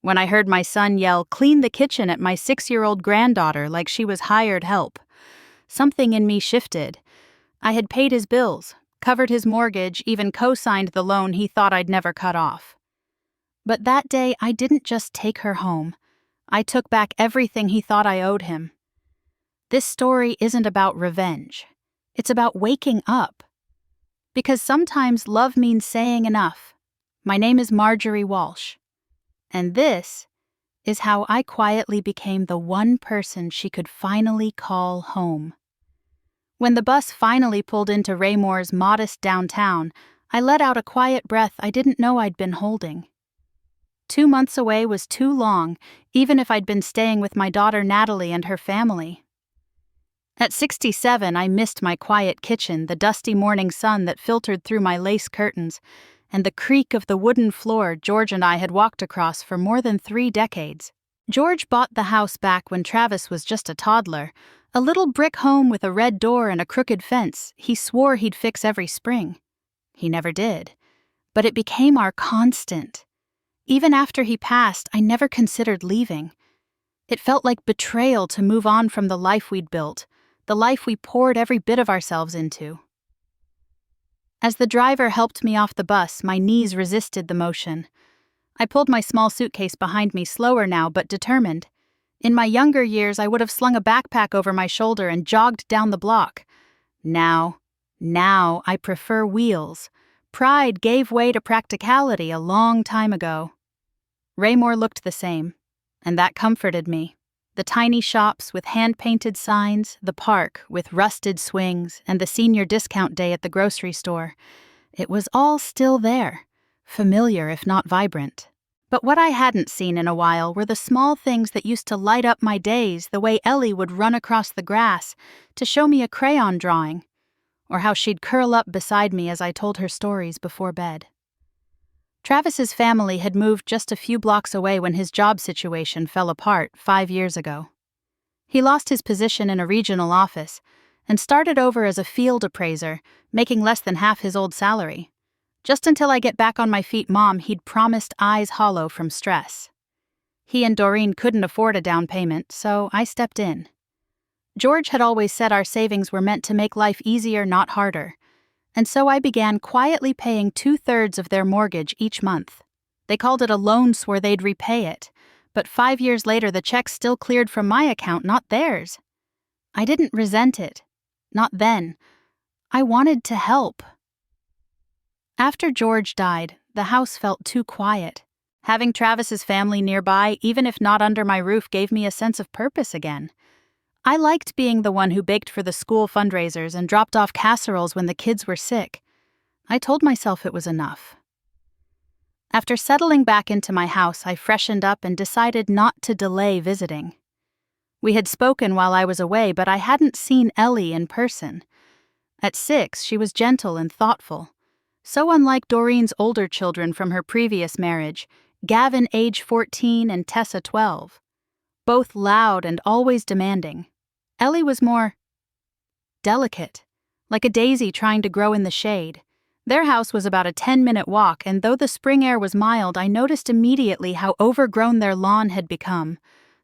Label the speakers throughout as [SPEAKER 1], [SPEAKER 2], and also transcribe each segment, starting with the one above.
[SPEAKER 1] when I heard my son yell, "Clean the kitchen," at my 6-year-old granddaughter like she was hired help. Something in me shifted. I had paid his bills, covered his mortgage, even co-signed the loan he thought I'd never cut off. But that day, I didn't just take her home. I took back everything he thought I owed him. This story isn't about revenge. It's about waking up. Because sometimes love means saying enough. My name is Marjorie Walsh. And this is how I quietly became the one person she could finally call home. When the bus finally pulled into Raymore's modest downtown, I let out a quiet breath I didn't know I'd been holding. 2 months away was too long, even if I'd been staying with my daughter Natalie and her family. At 67, I missed my quiet kitchen, the dusty morning sun that filtered through my lace curtains, and the creak of the wooden floor George and I had walked across for more than 3 decades. George bought the house back when Travis was just a toddler, a little brick home with a red door and a crooked fence he swore he'd fix every spring. He never did, but it became our constant. Even after he passed, I never considered leaving. It felt like betrayal to move on from the life we'd built, the life we poured every bit of ourselves into. As the driver helped me off the bus, my knees resisted the motion. I pulled my small suitcase behind me, slower now but determined. In my younger years, I would have slung a backpack over my shoulder and jogged down the block. Now I prefer wheels. Pride gave way to practicality a long time ago. Raymore looked the same, and that comforted me. The tiny shops with hand-painted signs, the park with rusted swings, and the senior discount day at the grocery store. It was all still there, familiar if not vibrant. But what I hadn't seen in a while were the small things that used to light up my days, the way Ellie would run across the grass to show me a crayon drawing, or how she'd curl up beside me as I told her stories before bed. Travis's family had moved just a few blocks away when his job situation fell apart 5 years ago. He lost his position in a regional office and started over as a field appraiser, making less than half his old salary. Just until I get back on my feet, Mom, he'd promised, eyes hollow from stress. He and Doreen couldn't afford a down payment, so I stepped in. George had always said our savings were meant to make life easier, not harder. And so I began quietly paying 2/3 of their mortgage each month. They called it a loan, swore they'd repay it, but 5 years later the check still cleared from my account, not theirs. I didn't resent it. Not then. I wanted to help. After George died, the house felt too quiet. Having Travis's family nearby, even if not under my roof, gave me a sense of purpose again. I liked being the one who baked for the school fundraisers and dropped off casseroles when the kids were sick. I told myself it was enough. After settling back into my house, I freshened up and decided not to delay visiting. We had spoken while I was away, but I hadn't seen Ellie in person. At 6, she was gentle and thoughtful. So unlike Doreen's older children from her previous marriage, Gavin age 14 and Tessa 12. Both loud and always demanding. Ellie was more delicate, like a daisy trying to grow in the shade. Their house was about a 10-minute walk, and though the spring air was mild, I noticed immediately how overgrown their lawn had become.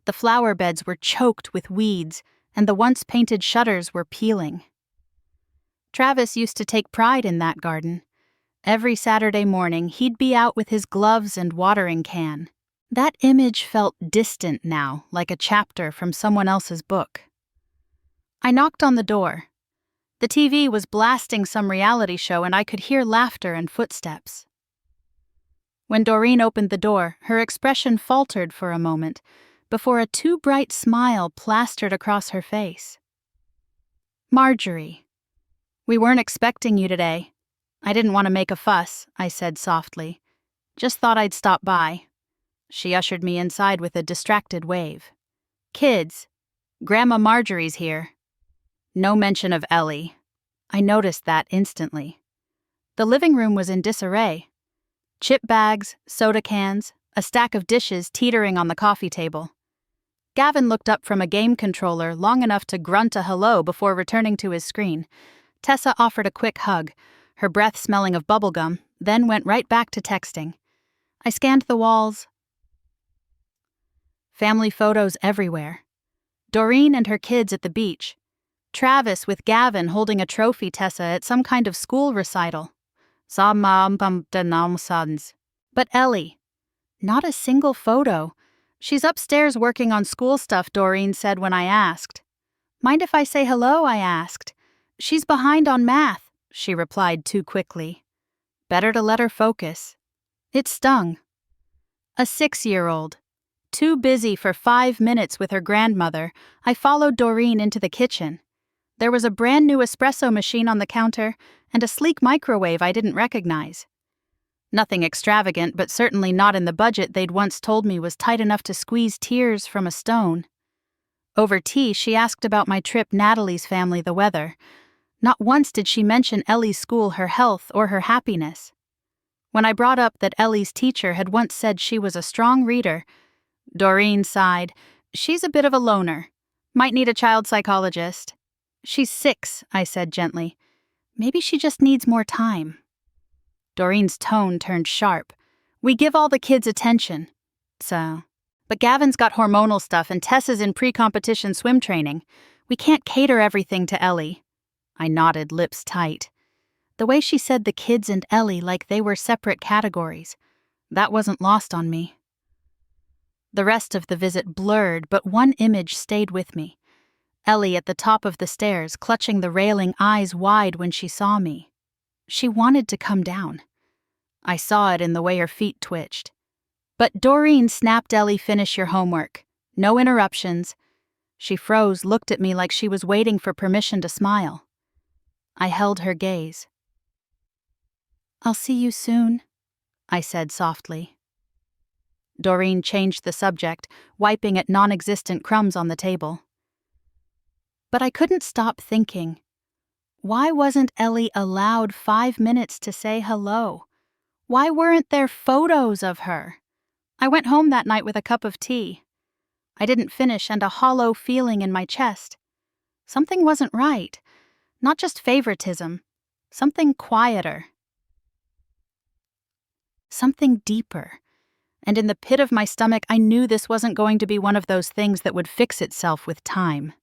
[SPEAKER 1] The flower beds were choked with weeds, and the once painted shutters were peeling. Travis used to take pride in that garden. Every Saturday morning, he'd be out with his gloves and watering can. That image felt distant now, like a chapter from someone else's book. I knocked on the door. The TV was blasting some reality show, and I could hear laughter and footsteps. When Doreen opened the door, her expression faltered for a moment, before a too bright smile plastered across her face. "Marjorie, we weren't expecting you today. I didn't want to make a fuss," I said softly. "Just thought I'd stop by." She ushered me inside with a distracted wave. "Kids, Grandma Marjorie's here." No mention of Ellie. I noticed that instantly. The living room was in disarray. Chip bags, soda cans, a stack of dishes teetering on the coffee table. Gavin looked up from a game controller long enough to grunt a hello before returning to his screen. Tessa offered a quick hug, her breath smelling of bubblegum, then went right back to texting. I scanned the walls. Family photos everywhere. Doreen and her kids at the beach. Travis with Gavin holding a trophy Tessa at some kind of school recital. But Ellie, not a single photo. She's upstairs working on school stuff, Doreen said when I asked. Mind if I say hello, I asked. She's behind on math, she replied too quickly. Better to let her focus. It stung. A 6-year-old. Too busy for 5 minutes with her grandmother, I followed Doreen into the kitchen. There was a brand new espresso machine on the counter and a sleek microwave I didn't recognize. Nothing extravagant, but certainly not in the budget they'd once told me was tight enough to squeeze tears from a stone. Over tea, she asked about my trip, Natalie's family, the weather. Not once did she mention Ellie's school, her health, or her happiness. When I brought up that Ellie's teacher had once said she was a strong reader, Doreen sighed. She's a bit of a loner. Might need a child psychologist. She's 6, I said gently. Maybe she just needs more time. Doreen's tone turned sharp. We give all the kids attention. But Gavin's got hormonal stuff and Tessa's in pre-competition swim training. We can't cater everything to Ellie. I nodded, lips tight. The way she said the kids and Ellie like they were separate categories. That wasn't lost on me. The rest of the visit blurred, but one image stayed with me. Ellie at the top of the stairs, clutching the railing, eyes wide when she saw me. She wanted to come down. I saw it in the way her feet twitched. But Doreen snapped Ellie, finish your homework. No interruptions. She froze, looked at me like she was waiting for permission to smile. I held her gaze. I'll see you soon, I said softly. Doreen changed the subject, wiping at non-existent crumbs on the table. But I couldn't stop thinking. Why wasn't Ellie allowed 5 minutes to say hello? Why weren't there photos of her? I went home that night with a cup of tea. I didn't finish and a hollow feeling in my chest. Something wasn't right. Not just favoritism. Something quieter. Something deeper. And in the pit of my stomach, I knew this wasn't going to be one of those things that would fix itself with time.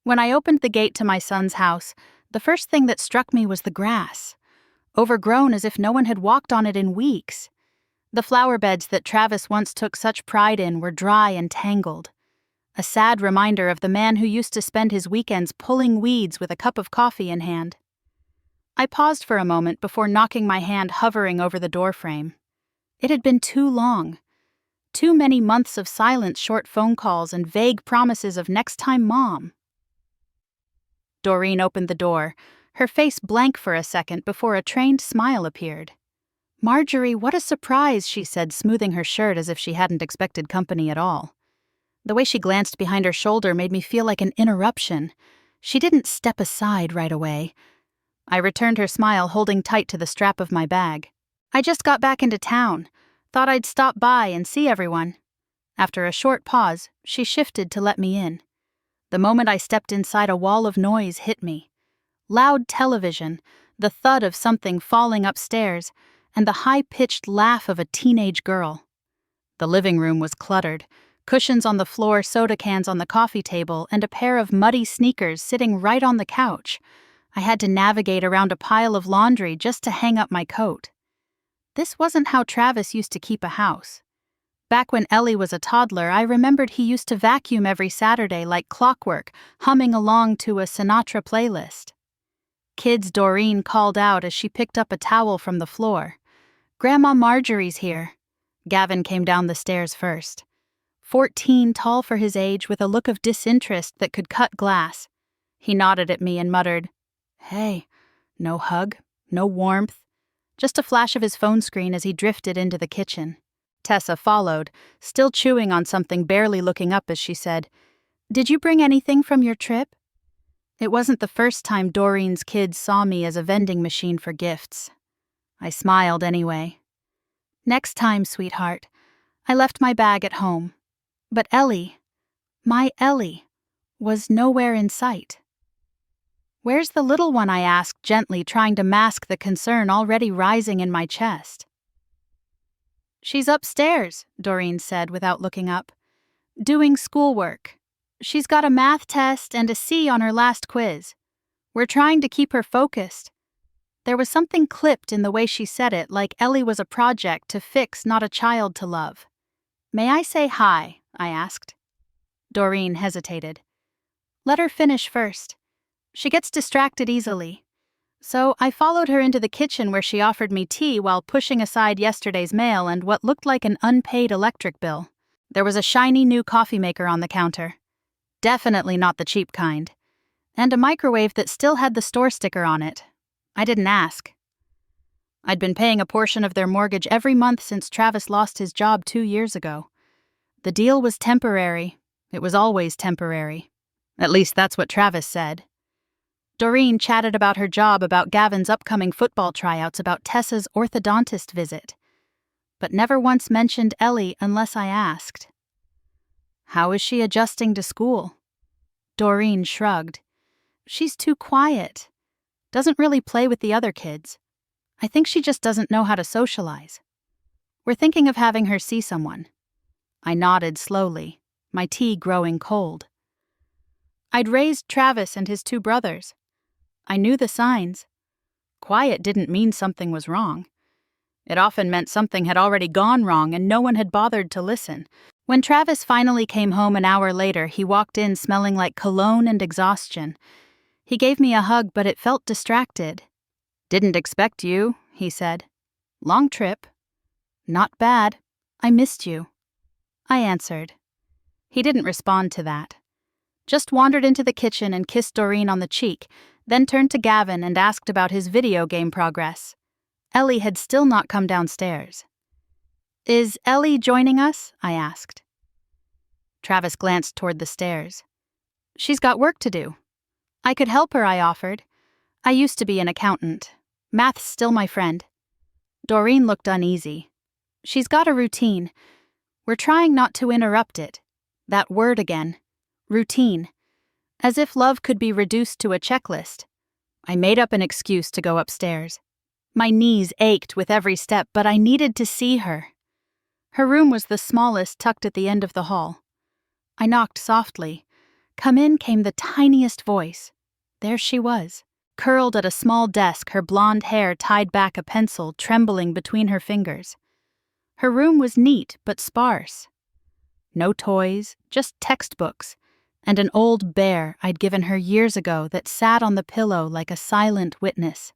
[SPEAKER 1] When I opened the gate to my son's house, the first thing that struck me was the grass, overgrown as if no one had walked on it in weeks. The flower beds that Travis once took such pride in were dry and tangled, a sad reminder of the man who used to spend his weekends pulling weeds with a cup of coffee in hand. I paused for a moment before knocking my hand hovering over the doorframe. It had been too long. Too many months of silence, short phone calls, and vague promises of next time, Mom. Doreen opened the door, her face blank for a second before a trained smile appeared. Marjorie, what a surprise, she said, smoothing her shirt as if she hadn't expected company at all. The way she glanced behind her shoulder made me feel like an interruption. She didn't step aside right away. I returned her smile, holding tight to the strap of my bag. I just got back into town. Thought I'd stop by and see everyone. After a short pause, she shifted to let me in. The moment I stepped inside, a wall of noise hit me. Loud television, the thud of something falling upstairs, and the high-pitched laugh of a teenage girl. The living room was cluttered, cushions on the floor, soda cans on the coffee table, and a pair of muddy sneakers sitting right on the couch. I had to navigate around a pile of laundry just to hang up my coat. This wasn't how Travis used to keep a house. Back when Ellie was a toddler, I remembered he used to vacuum every Saturday like clockwork, humming along to a Sinatra playlist. Kids, Doreen called out as she picked up a towel from the floor. Grandma Marjorie's here. Gavin came down the stairs first. 14, tall for his age, with a look of disinterest that could cut glass. He nodded at me and muttered, Hey, no hug, no warmth. Just a flash of his phone screen as he drifted into the kitchen. Tessa followed, still chewing on something, barely looking up as she said, Did you bring anything from your trip? It wasn't the first time Doreen's kids saw me as a vending machine for gifts. I smiled anyway. Next time, sweetheart. I left my bag at home. But Ellie, my Ellie, was nowhere in sight. Where's the little one? I asked gently, trying to mask the concern already rising in my chest. She's upstairs, Doreen said without looking up. Doing schoolwork. She's got a math test and a C on her last quiz. We're trying to keep her focused. There was something clipped in the way she said it, like Ellie was a project to fix, not a child to love. May I say hi? I asked. Doreen hesitated. Let her finish first. She gets distracted easily. So I followed her into the kitchen where she offered me tea while pushing aside yesterday's mail and what looked like an unpaid electric bill. There was a shiny new coffee maker on the counter. Definitely not the cheap kind. And a microwave that still had the store sticker on it. I didn't ask. I'd been paying a portion of their mortgage every month since Travis lost his job 2 years ago. The deal was temporary. It was always temporary. At least that's what Travis said. Doreen chatted about her job, about Gavin's upcoming football tryouts, about Tessa's orthodontist visit. But never once mentioned Ellie unless I asked. How is she adjusting to school? Doreen shrugged. She's too quiet. Doesn't really play with the other kids. I think she just doesn't know how to socialize. We're thinking of having her see someone. I nodded slowly, my tea growing cold. I'd raised Travis and his 2 brothers. I knew the signs. Quiet didn't mean something was wrong. It often meant something had already gone wrong and no one had bothered to listen. When Travis finally came home an hour later, he walked in smelling like cologne and exhaustion. He gave me a hug, but it felt distracted. Didn't expect you, he said. Long trip. Not bad. I missed you. I answered. He didn't respond to that. Just wandered into the kitchen and kissed Doreen on the cheek, then turned to Gavin and asked about his video game progress. Ellie had still not come downstairs. Is Ellie joining us? I asked. Travis glanced toward the stairs. She's got work to do. I could help her, I offered. I used to be an accountant. Math's still my friend. Doreen looked uneasy. She's got a routine. We're trying not to interrupt it. That word again. Routine. As if love could be reduced to a checklist. I made up an excuse to go upstairs. My knees ached with every step, but I needed to see her. Her room was the smallest, tucked at the end of the hall. I knocked softly. Come in came the tiniest voice. There she was, curled at a small desk, her blonde hair tied back a pencil trembling between her fingers. Her room was neat but sparse. No toys, just textbooks, and an old bear I'd given her years ago that sat on the pillow like a silent witness.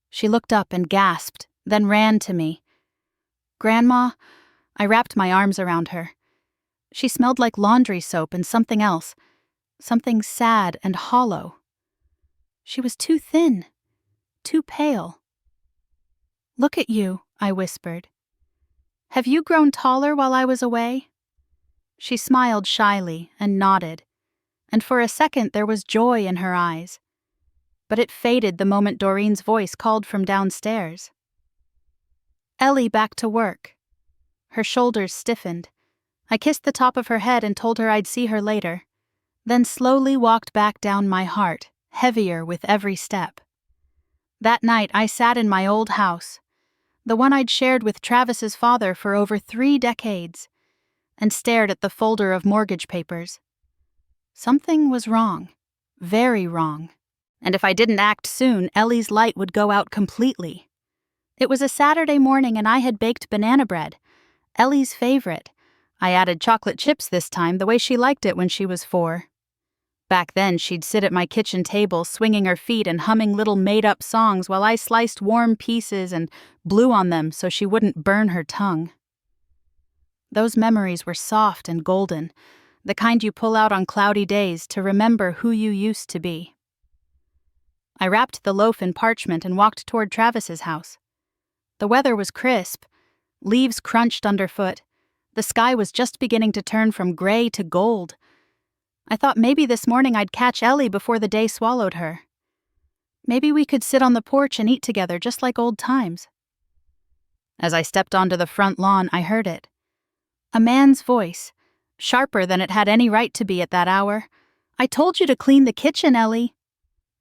[SPEAKER 1] She looked up and gasped, then ran to me. Grandma, I wrapped my arms around her. She smelled like laundry soap and something else, something sad and hollow. She was too thin, too pale. Look at you, I whispered. Have you grown taller while I was away? She smiled shyly and nodded, and for a second there was joy in her eyes. But it faded the moment Doreen's voice called from downstairs. Ellie back to work. Her shoulders stiffened. I kissed the top of her head and told her I'd see her later, then slowly walked back down my heart, heavier with every step. That night I sat in my old house, the one I'd shared with Travis's father for over 3 decades, and stared at the folder of mortgage papers. Something was wrong, very wrong, and if I didn't act soon, Ellie's light would go out completely. It was a Saturday morning and I had baked banana bread, Ellie's favorite. I added chocolate chips this time, the way she liked it when she was 4. Back then, she'd sit at my kitchen table, swinging her feet and humming little made-up songs while I sliced warm pieces and blew on them so she wouldn't burn her tongue. Those memories were soft and golden, the kind you pull out on cloudy days to remember who you used to be. I wrapped the loaf in parchment and walked toward Travis's house. The weather was crisp, leaves crunched underfoot. The sky was just beginning to turn from gray to gold. I thought maybe this morning I'd catch Ellie before the day swallowed her. Maybe we could sit on the porch and eat together just like old times. As I stepped onto the front lawn, I heard it. A man's voice, sharper than it had any right to be at that hour. I told you to clean the kitchen, Ellie.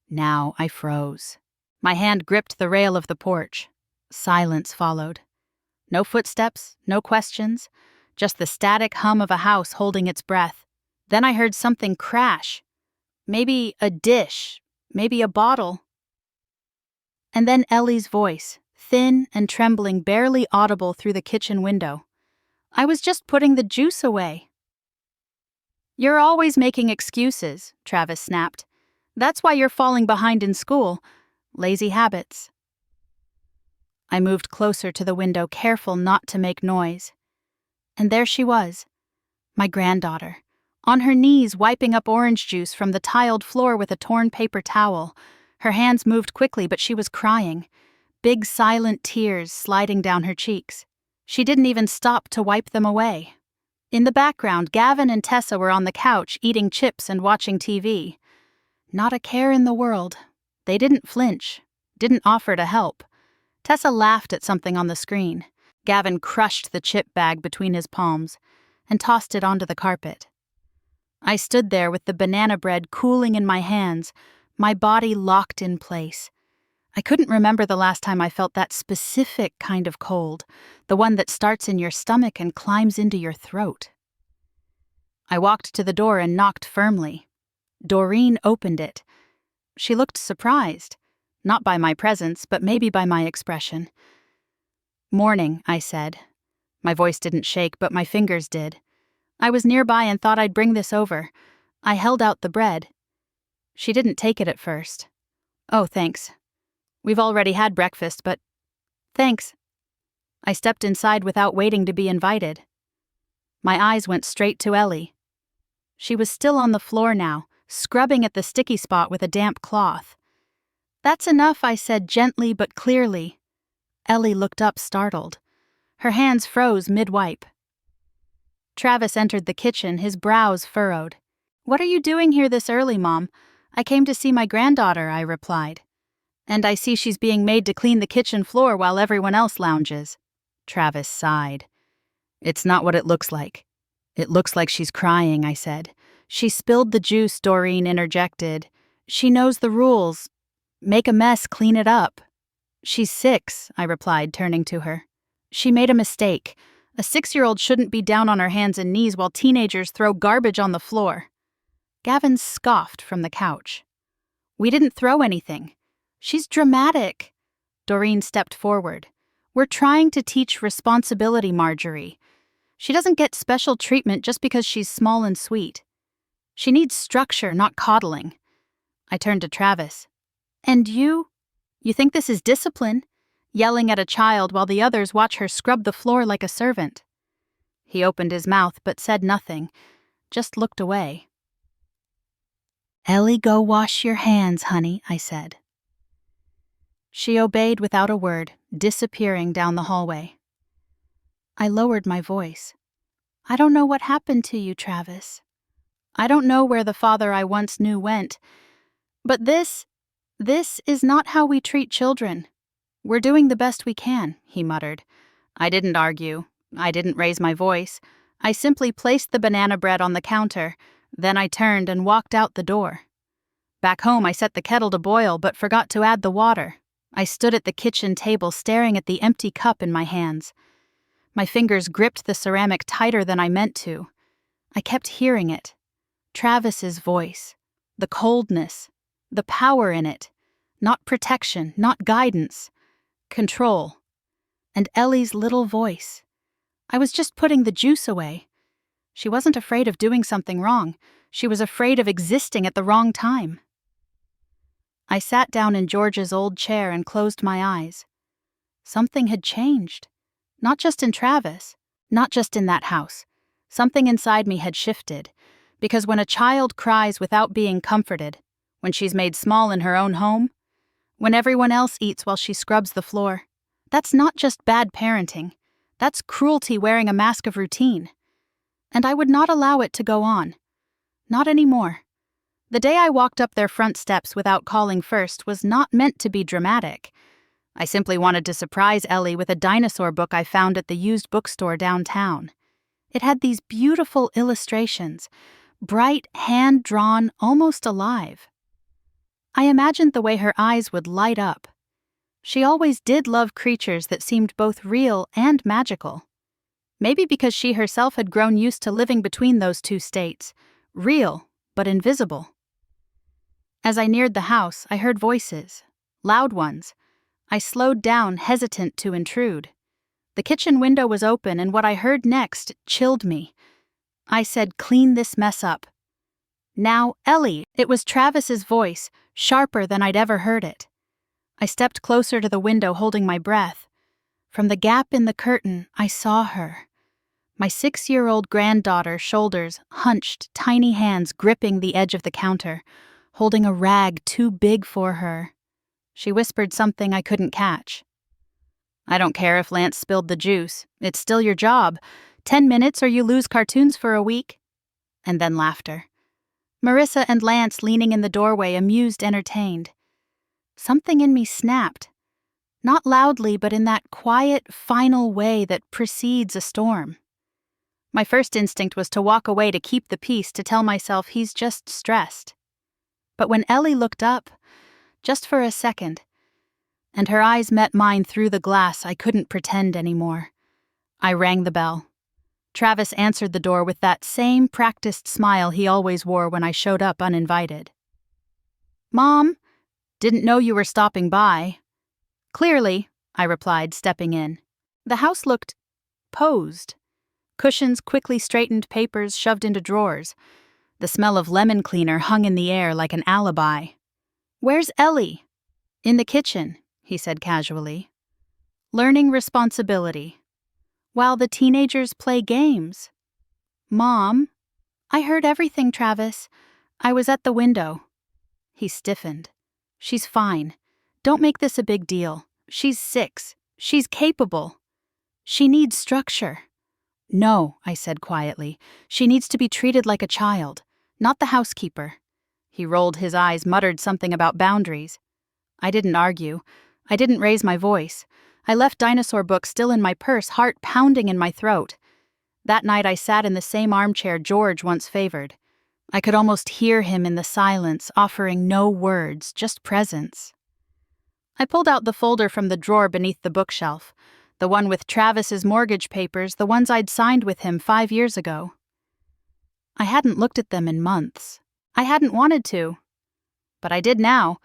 [SPEAKER 1] Now I froze. My hand gripped the rail of the porch. Silence followed. No footsteps, no questions, just the static hum of a house holding its breath. Then I heard something crash. Maybe a dish, maybe a bottle. And then Ellie's voice, thin and trembling, barely audible through the kitchen window. I was just putting the juice away. You're always making excuses, Travis snapped. That's why you're falling behind in school. Lazy habits. I moved closer to the window, careful not to make noise. And there she was, my granddaughter, on her knees wiping up orange juice from the tiled floor with a torn paper towel. Her hands moved quickly, but she was crying, big silent tears sliding down her cheeks. She didn't even stop to wipe them away. In the background, Gavin and Tessa were on the couch eating chips and watching TV. Not a care in the world. They didn't flinch, didn't offer to help. Tessa laughed at something on the screen. Gavin crushed the chip bag between his palms and tossed it onto the carpet. I stood there with the banana bread cooling in my hands, my body locked in place. I couldn't remember the last time I felt that specific kind of cold, the one that starts in your stomach and climbs into your throat. I walked to the door and knocked firmly. Doreen opened it. She looked surprised, not by my presence, but maybe by my expression. "Morning," I said. My voice didn't shake, but my fingers did. I was nearby and thought I'd bring this over. I held out the bread. She didn't take it at first. "Oh, thanks. We've already had breakfast, but..." "Thanks." I stepped inside without waiting to be invited. My eyes went straight to Ellie. She was still on the floor now, scrubbing at the sticky spot with a damp cloth. "That's enough," I said gently but clearly. Ellie looked up startled. Her hands froze mid-wipe. Travis entered the kitchen, his brows furrowed. "What are you doing here this early, Mom?" "I came to see my granddaughter," I replied. "And I see she's being made to clean the kitchen floor while everyone else lounges." Travis sighed. "It's not what it looks like. It looks like she's crying," I said. "She spilled the juice," Doreen interjected. "She knows the rules. Make a mess, clean it up." "She's 6, I replied, turning to her. "She made a mistake. A 6-year-old shouldn't be down on her hands and knees while teenagers throw garbage on the floor." Gavin scoffed from the couch. "We didn't throw anything. She's dramatic." Doreen stepped forward. "We're trying to teach responsibility, Marjorie. She doesn't get special treatment just because she's small and sweet. She needs structure, not coddling." I turned to Travis. "And you? You think this is discipline? Yelling at a child while the others watch her scrub the floor like a servant." He opened his mouth but said nothing, just looked away. "Ellie, go wash your hands, honey," I said. She obeyed without a word, disappearing down the hallway. I lowered my voice. "I don't know what happened to you, Travis. I don't know where the father I once knew went. But this is not how we treat children. We're doing the best we can," he muttered. I didn't argue. I didn't raise my voice. I simply placed the banana bread on the counter. Then I turned and walked out the door. Back home, I set the kettle to boil but forgot to add the water. I stood at the kitchen table staring at the empty cup in my hands. My fingers gripped the ceramic tighter than I meant to. I kept hearing it. Travis's voice. The coldness. The power in it. Not protection, not guidance. Control. And Ellie's little voice. I was just putting the juice away. She wasn't afraid of doing something wrong. She was afraid of existing at the wrong time. I sat down in George's old chair and closed my eyes. Something had changed. Not just in Travis, not just in that house. Something inside me had shifted. Because when a child cries without being comforted, when she's made small in her own home, when everyone else eats while she scrubs the floor, that's not just bad parenting. That's cruelty wearing a mask of routine. And I would not allow it to go on. Not anymore. The day I walked up their front steps without calling first was not meant to be dramatic. I simply wanted to surprise Ellie with a dinosaur book I found at the used bookstore downtown. It had these beautiful illustrations, bright, hand-drawn, almost alive. I imagined the way her eyes would light up. She always did love creatures that seemed both real and magical. Maybe because she herself had grown used to living between those two states, real but invisible. As I neared the house, I heard voices, loud ones. I slowed down, hesitant to intrude. The kitchen window was open, and what I heard next chilled me. I said, "Clean this mess up." "Now, Ellie," it was Travis's voice, sharper than I'd ever heard it. I stepped closer to the window, holding my breath. From the gap in the curtain, I saw her. My 6-year-old granddaughter, shoulders hunched, tiny hands gripping the edge of the counter, holding a rag too big for her. She whispered something I couldn't catch. "I don't care if Lance spilled the juice. It's still your job. 10 minutes or you lose cartoons for a week." And then laughter. Marissa and Lance leaning in the doorway, amused, entertained. Something in me snapped. Not loudly, but in that quiet, final way that precedes a storm. My first instinct was to walk away, to keep the peace, to tell myself he's just stressed. But when Ellie looked up, just for a second, and her eyes met mine through the glass, I couldn't pretend anymore. I rang the bell. Travis answered the door with that same practiced smile he always wore when I showed up uninvited. "Mom, didn't know you were stopping by." "Clearly," I replied, stepping in. The house looked posed. Cushions quickly straightened, papers shoved into drawers. The smell of lemon cleaner hung in the air like an alibi. "Where's Ellie?" "In the kitchen," he said casually. "Learning responsibility. While the teenagers play games." "Mom?" "I heard everything, Travis. I was at the window." He stiffened. "She's fine. Don't make this a big deal. She's 6. She's capable. She needs structure." "No," I said quietly. "She needs to be treated like a child, not the housekeeper." He rolled his eyes, muttered something about boundaries. I didn't argue. I didn't raise my voice. I left dinosaur books still in my purse, heart pounding in my throat. That night I sat in the same armchair George once favored. I could almost hear him in the silence, offering no words, just presence. I pulled out the folder from the drawer beneath the bookshelf, the one with Travis's mortgage papers, the ones I'd signed with him 5 years ago. I hadn't looked at them in months. I hadn't wanted to. But I did now.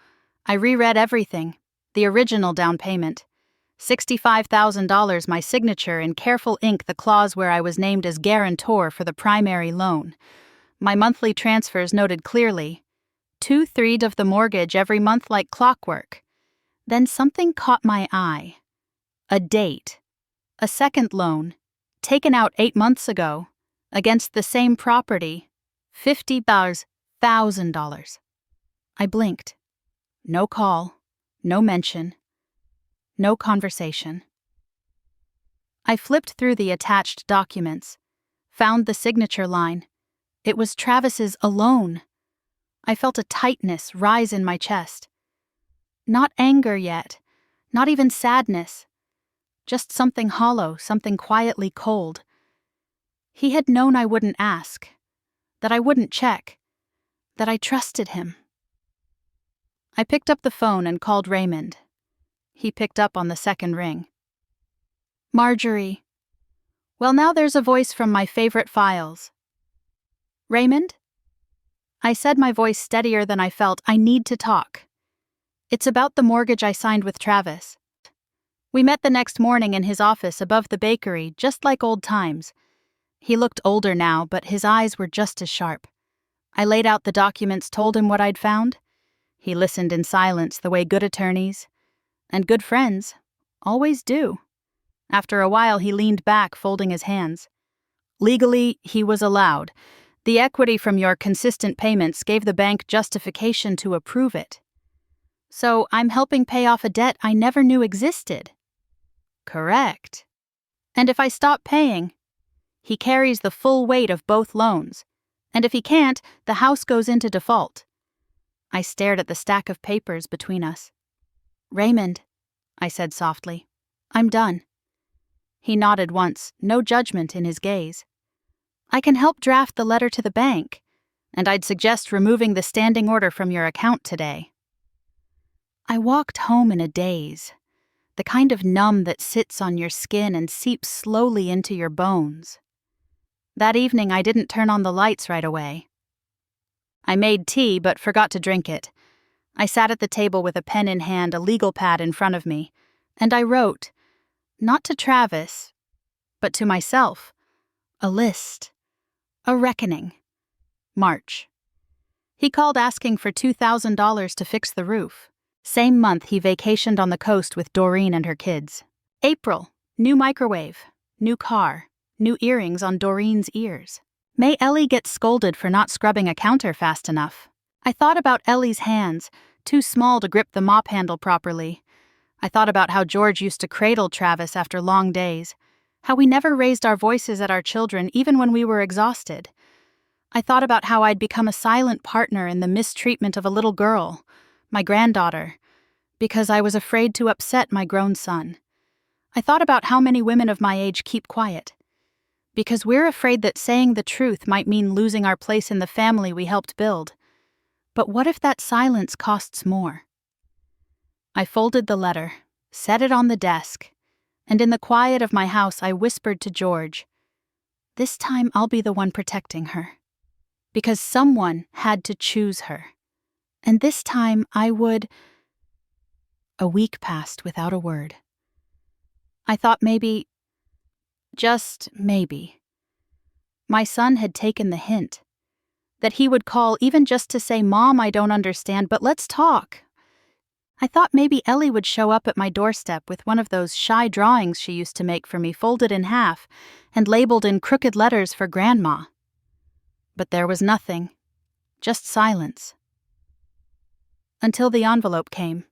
[SPEAKER 1] I reread everything. The original down payment. $65,000, my signature, in careful ink, the clause where I was named as guarantor for the primary loan. My monthly transfers noted clearly. 2/3 of the mortgage every month like clockwork. Then something caught my eye. A date. A second loan, taken out 8 months ago, against the same property, $50,000. I blinked. No call, no mention, no conversation. I flipped through the attached documents, found the signature line. It was Travis's alone. I felt a tightness rise in my chest. Not anger yet, not even sadness. Just something hollow, something quietly cold. He had known I wouldn't ask, that I wouldn't check, that I trusted him. I picked up the phone and called Raymond. He picked up on the second ring. "Marjorie." "Well, now there's a voice from my favorite files." "Raymond?" I said, my voice steadier than I felt. "I need to talk. It's about the mortgage I signed with Travis." We met the next morning in his office above the bakery, just like old times. He looked older now, but his eyes were just as sharp. I laid out the documents, told him what I'd found. He listened in silence, the way good attorneys and good friends always do. After a while, he leaned back, folding his hands. "Legally, he was allowed. The equity from your consistent payments gave the bank justification to approve it. So I'm helping pay off a debt I never knew existed." "Correct. And if I stop paying, he carries the full weight of both loans. And if he can't, the house goes into default." I stared at the stack of papers between us. "Raymond," I said softly, "I'm done." He nodded once, no judgment in his gaze. "I can help draft the letter to the bank, and I'd suggest removing the standing order from your account today." I walked home in a daze. the kind of numb that sits on your skin and seeps slowly into your bones. That evening, I didn't turn on the lights right away. I made tea but forgot to drink it. I sat at the table with a pen in hand, a legal pad in front of me, and I wrote, not to Travis, but to myself, a list, a reckoning. March. He called asking for $2,000 to fix the roof. Same month, he vacationed on the coast with Doreen and her kids. April. New microwave, new car, new earrings on Doreen's ears. May. Ellie gets scolded for not scrubbing a counter fast enough. I thought about Ellie's hands, too small to grip the mop handle properly. I thought about how George used to cradle Travis after long days, how we never raised our voices at our children even when we were exhausted. I thought about how I'd become a silent partner in the mistreatment of a little girl, my granddaughter, because I was afraid to upset my grown son. I thought about how many women of my age keep quiet, because we're afraid that saying the truth might mean losing our place in the family we helped build. But what if that silence costs more? I folded the letter, set it on the desk, and in the quiet of my house I whispered to George, this time I'll be the one protecting her. Because someone had to choose her. And this time I would... A week passed without a word. I thought maybe, just maybe, my son had taken the hint. That he would call even just to say, Mom, I don't understand, but let's talk. I thought maybe Ellie would show up at my doorstep with one of those shy drawings she used to make for me folded in half and labeled in crooked letters for Grandma. But there was nothing, just silence. Until the envelope came.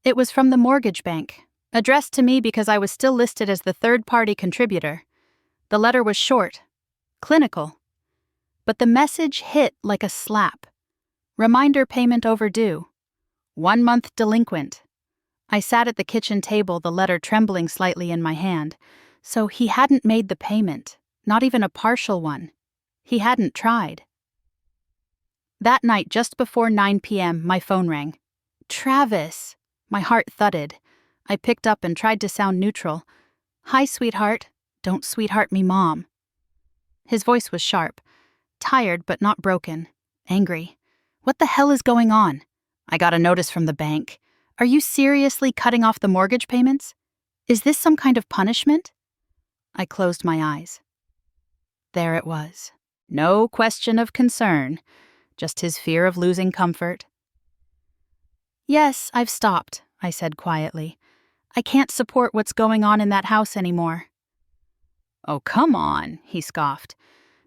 [SPEAKER 1] It was from the mortgage bank, addressed to me because I was still listed as the third-party contributor. The letter was short, clinical, but the message hit like a slap. Reminder payment overdue. 1 month delinquent. I sat at the kitchen table, the letter trembling slightly in my hand. So he hadn't made the payment, not even a partial one. He hadn't tried. That night, just before 9 p.m., my phone rang. Travis! My heart thudded. I picked up and tried to sound neutral. Hi, sweetheart. Don't sweetheart me, Mom. His voice was sharp. Tired but not broken. Angry. What the hell is going on? I got a notice from the bank. Are you seriously cutting off the mortgage payments? Is this some kind of punishment? I closed my eyes. There it was. No question of concern. Just his fear of losing comfort. Yes, I've stopped, I said quietly. I can't support what's going on in that house anymore. Oh, come on, he scoffed.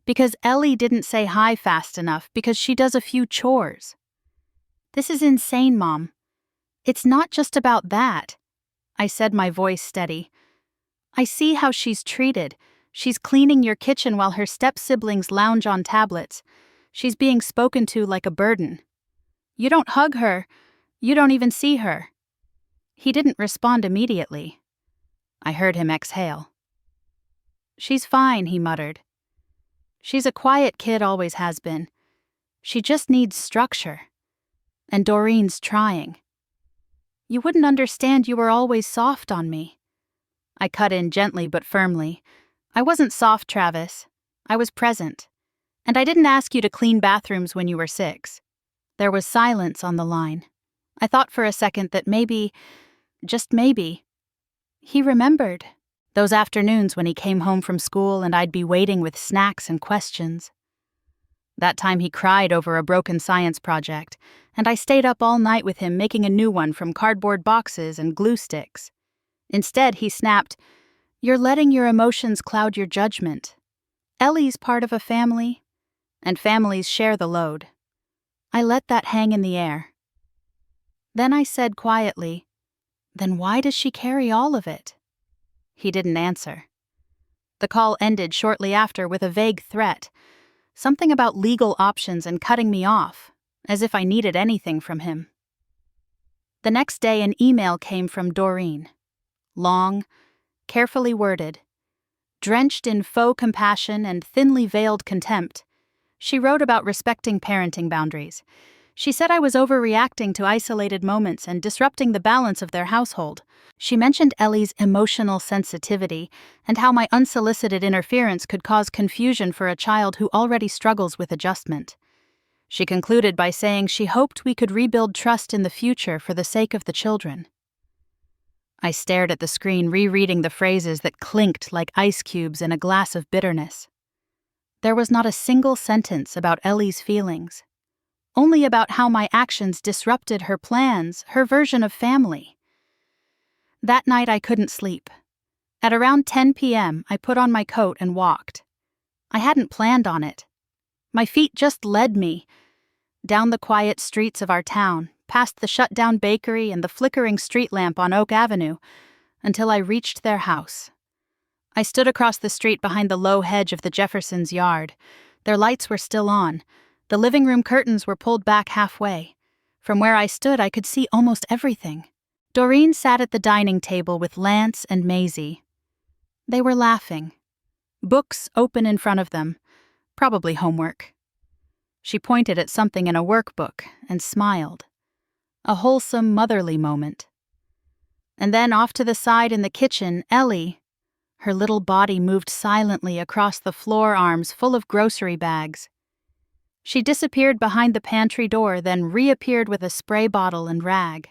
[SPEAKER 1] Because Ellie didn't say hi fast enough because she does a few chores. This is insane, Mom. It's not just about that. I said, my voice steady. I see how she's treated. She's cleaning your kitchen while her step-siblings lounge on tablets. She's being spoken to like a burden. You don't hug her. You don't even see her. He didn't respond immediately. I heard him exhale. She's fine, he muttered. She's a quiet kid, always has been. She just needs structure. And Doreen's trying. You wouldn't understand, you were always soft on me. I cut in gently but firmly. I wasn't soft, Travis. I was present. And I didn't ask you to clean bathrooms when you were 6. There was silence on the line. I thought for a second that maybe, just maybe, he remembered. Those afternoons when he came home from school and I'd be waiting with snacks and questions. That time he cried over a broken science project, and I stayed up all night with him making a new one from cardboard boxes and glue sticks. Instead, he snapped, "You're letting your emotions cloud your judgment. Ellie's part of a family, and families share the load." I let that hang in the air. Then I said quietly, "Then why does she carry all of it?" He didn't answer. The call ended shortly after with a vague threat, something about legal options and cutting me off, as if I needed anything from him. The next day an email came from Doreen. Long, carefully worded. Drenched in faux compassion and thinly veiled contempt, she wrote about respecting parenting boundaries. She said I was overreacting to isolated moments and disrupting the balance of their household. She mentioned Ellie's emotional sensitivity and how my unsolicited interference could cause confusion for a child who already struggles with adjustment. She concluded by saying she hoped we could rebuild trust in the future for the sake of the children. I stared at the screen, rereading the phrases that clinked like ice cubes in a glass of bitterness. There was not a single sentence about Ellie's feelings, only about how my actions disrupted her plans, her version of family. That night I couldn't sleep. At around 10 p.m., I put on my coat and walked. I hadn't planned on it. My feet just led me down the quiet streets of our town, past the shut-down bakery and the flickering street lamp on Oak Avenue, until I reached their house. I stood across the street behind the low hedge of the Jeffersons' yard. Their lights were still on. The living room curtains were pulled back halfway. From where I stood, I could see almost everything. Doreen sat at the dining table with Lance and Maisie. They were laughing. Books open in front of them. Probably homework. She pointed at something in a workbook and smiled. A wholesome, motherly moment. And then off to the side in the kitchen, Ellie, her little body moved silently across the floor arms full of grocery bags. She disappeared behind the pantry door, then reappeared with a spray bottle and rag.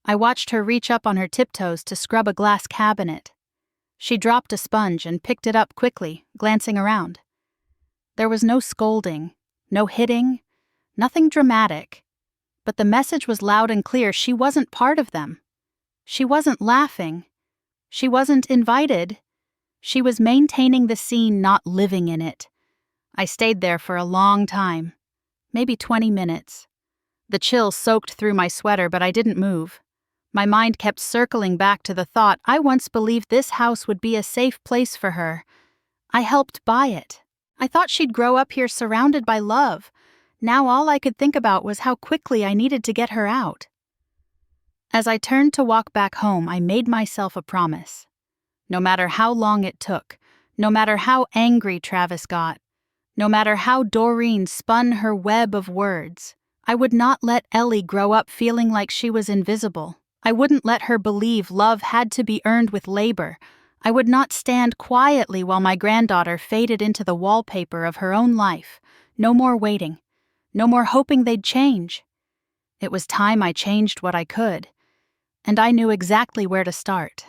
[SPEAKER 1] I watched her reach up on her tiptoes to scrub a glass cabinet. She dropped a sponge and picked it up quickly, glancing around. There was no scolding, no hitting, nothing dramatic. But the message was loud and clear: she wasn't part of them. She wasn't laughing. She wasn't invited. She was maintaining the scene, not living in it. I stayed there for a long time, maybe 20 minutes. The chill soaked through my sweater, but I didn't move. My mind kept circling back to the thought I once believed this house would be a safe place for her. I helped buy it. I thought she'd grow up here surrounded by love. Now all I could think about was how quickly I needed to get her out. As I turned to walk back home, I made myself a promise. No matter how long it took, no matter how angry Travis got, no matter how Doreen spun her web of words, I would not let Ellie grow up feeling like she was invisible. I wouldn't let her believe love had to be earned with labor. I would not stand quietly while my granddaughter faded into the wallpaper of her own life. No more waiting. No more hoping they'd change. It was time I changed what I could, and I knew exactly where to start.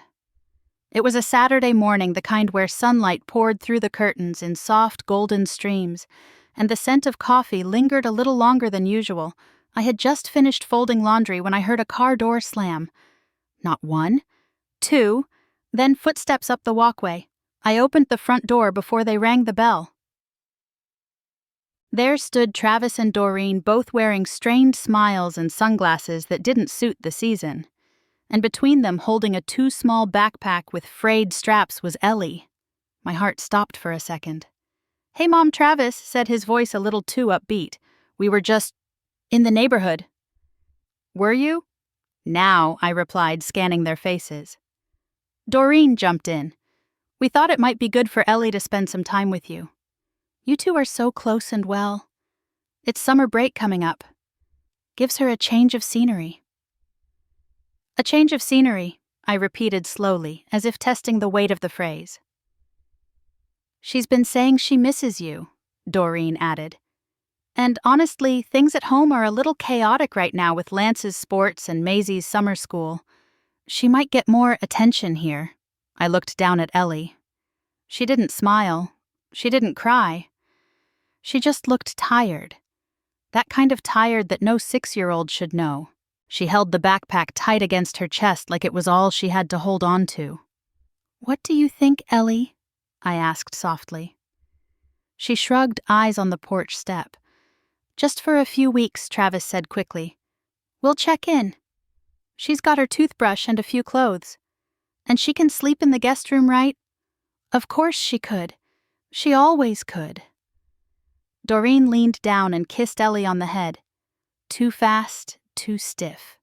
[SPEAKER 1] It was a Saturday morning, the kind where sunlight poured through the curtains in soft golden streams, and the scent of coffee lingered a little longer than usual. I had just finished folding laundry when I heard a car door slam. Not one, two, then footsteps up the walkway. I opened the front door before they rang the bell. There stood Travis and Doreen, both wearing strained smiles and sunglasses that didn't suit the season. And between them, holding a too small backpack with frayed straps, was Ellie. My heart stopped for a second. "Hey, Mom," Travis said, his voice a little too upbeat. "We were just in the neighborhood." "Were you?" "Now," I replied, scanning their faces. Doreen jumped in. "We thought it might be good for Ellie to spend some time with you. You two are so close and well. It's summer break coming up. Gives her a change of scenery." "A change of scenery," I repeated slowly, as if testing the weight of the phrase. "She's been saying she misses you," Doreen added. "And honestly, things at home are a little chaotic right now with Lance's sports and Maisie's summer school. She might get more attention here." I looked down at Ellie. She didn't smile. She didn't cry. She just looked tired. That kind of tired that no 6-year-old should know. She held the backpack tight against her chest like it was all she had to hold on to. "What do you think, Ellie?" I asked softly. She shrugged, eyes on the porch step. "Just for a few weeks," Travis said quickly. "We'll check in. She's got her toothbrush and a few clothes. And she can sleep in the guest room, right?" "Of course she could. She always could." Doreen leaned down and kissed Ellie on the head. Too fast, too stiff.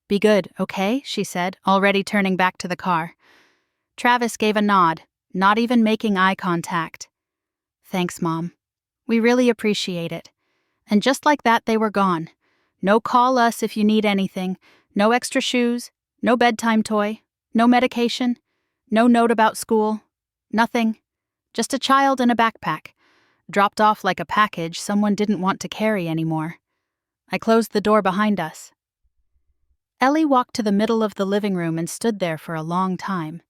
[SPEAKER 1] "Be good, okay?" she said, already turning back to the car. Travis gave a nod, not even making eye contact. "Thanks, Mom. We really appreciate it." And just like that, they were gone. No call us if you need anything. No extra shoes. No bedtime toy. No medication. No note about school. Nothing. Just a child in a backpack. Dropped off like a package someone didn't want to carry anymore. I closed the door behind us. Ellie walked to the middle of the living room and stood there for a long time.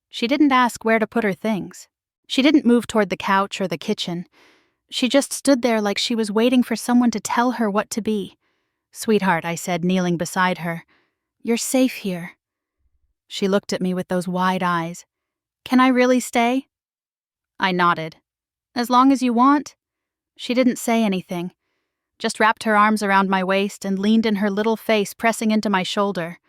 [SPEAKER 1] She didn't ask where to put her things. She didn't move toward the couch or the kitchen. She just stood there like she was waiting for someone to tell her what to be. "Sweetheart," I said, kneeling beside her. "You're safe here." She looked at me with those wide eyes. "Can I really stay?" I nodded. "As long as you want." She didn't say anything, just wrapped her arms around my waist and leaned in her little face, pressing into my shoulder.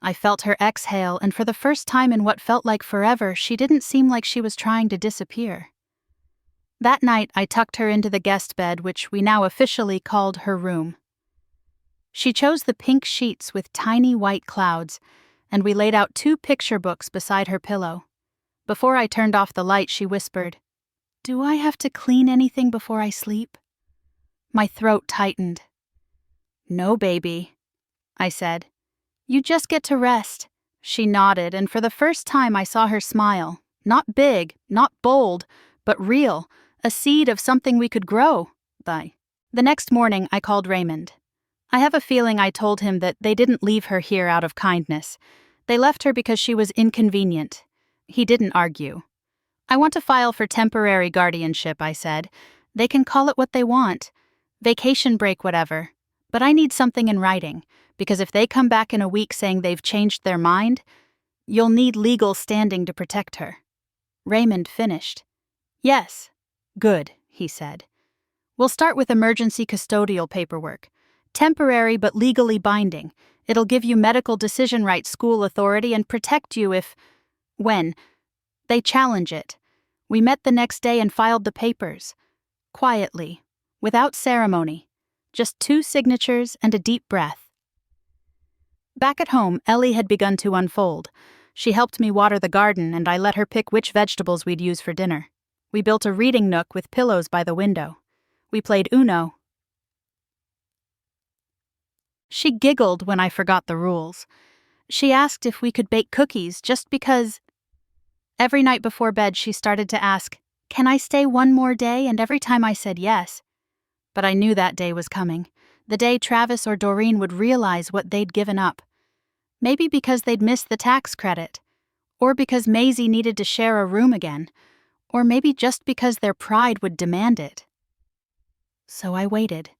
[SPEAKER 1] I felt her exhale, and for the first time in what felt like forever, she didn't seem like she was trying to disappear. That night, I tucked her into the guest bed, which we now officially called her room. She chose the pink sheets with tiny white clouds, and we laid out 2 picture books beside her pillow. Before I turned off the light, she whispered, "Do I have to clean anything before I sleep?" My throat tightened. "No, baby," I said. "You just get to rest." She nodded, and for the first time I saw her smile. Not big, not bold, but real, a seed of something we could grow. The next morning, I called Raymond. I have a feeling I told him that they didn't leave her here out of kindness. They left her because she was inconvenient. He didn't argue. "I want to file for temporary guardianship," I said. "They can call it what they want. Vacation break, whatever. But I need something in writing, because if they come back in a week saying they've changed their mind, you'll need legal standing to protect her." Raymond finished. "Yes." "Good," he said. "We'll start with emergency custodial paperwork. Temporary but legally binding. It'll give you medical decision rights, school authority, and protect you when they challenge it." We met the next day and filed the papers. Quietly, without ceremony. Just 2 signatures and a deep breath. Back at home, Ellie had begun to unfold. She helped me water the garden, and I let her pick which vegetables we'd use for dinner. We built a reading nook with pillows by the window. We played Uno. She giggled when I forgot the rules. She asked if we could bake cookies just because. Every night before bed, she started to ask, "Can I stay one more day?" And every time I said yes. But I knew that day was coming. The day Travis or Doreen would realize what they'd given up. Maybe because they'd missed the tax credit. Or because Maisie needed to share a room again. Or maybe just because their pride would demand it. So I waited.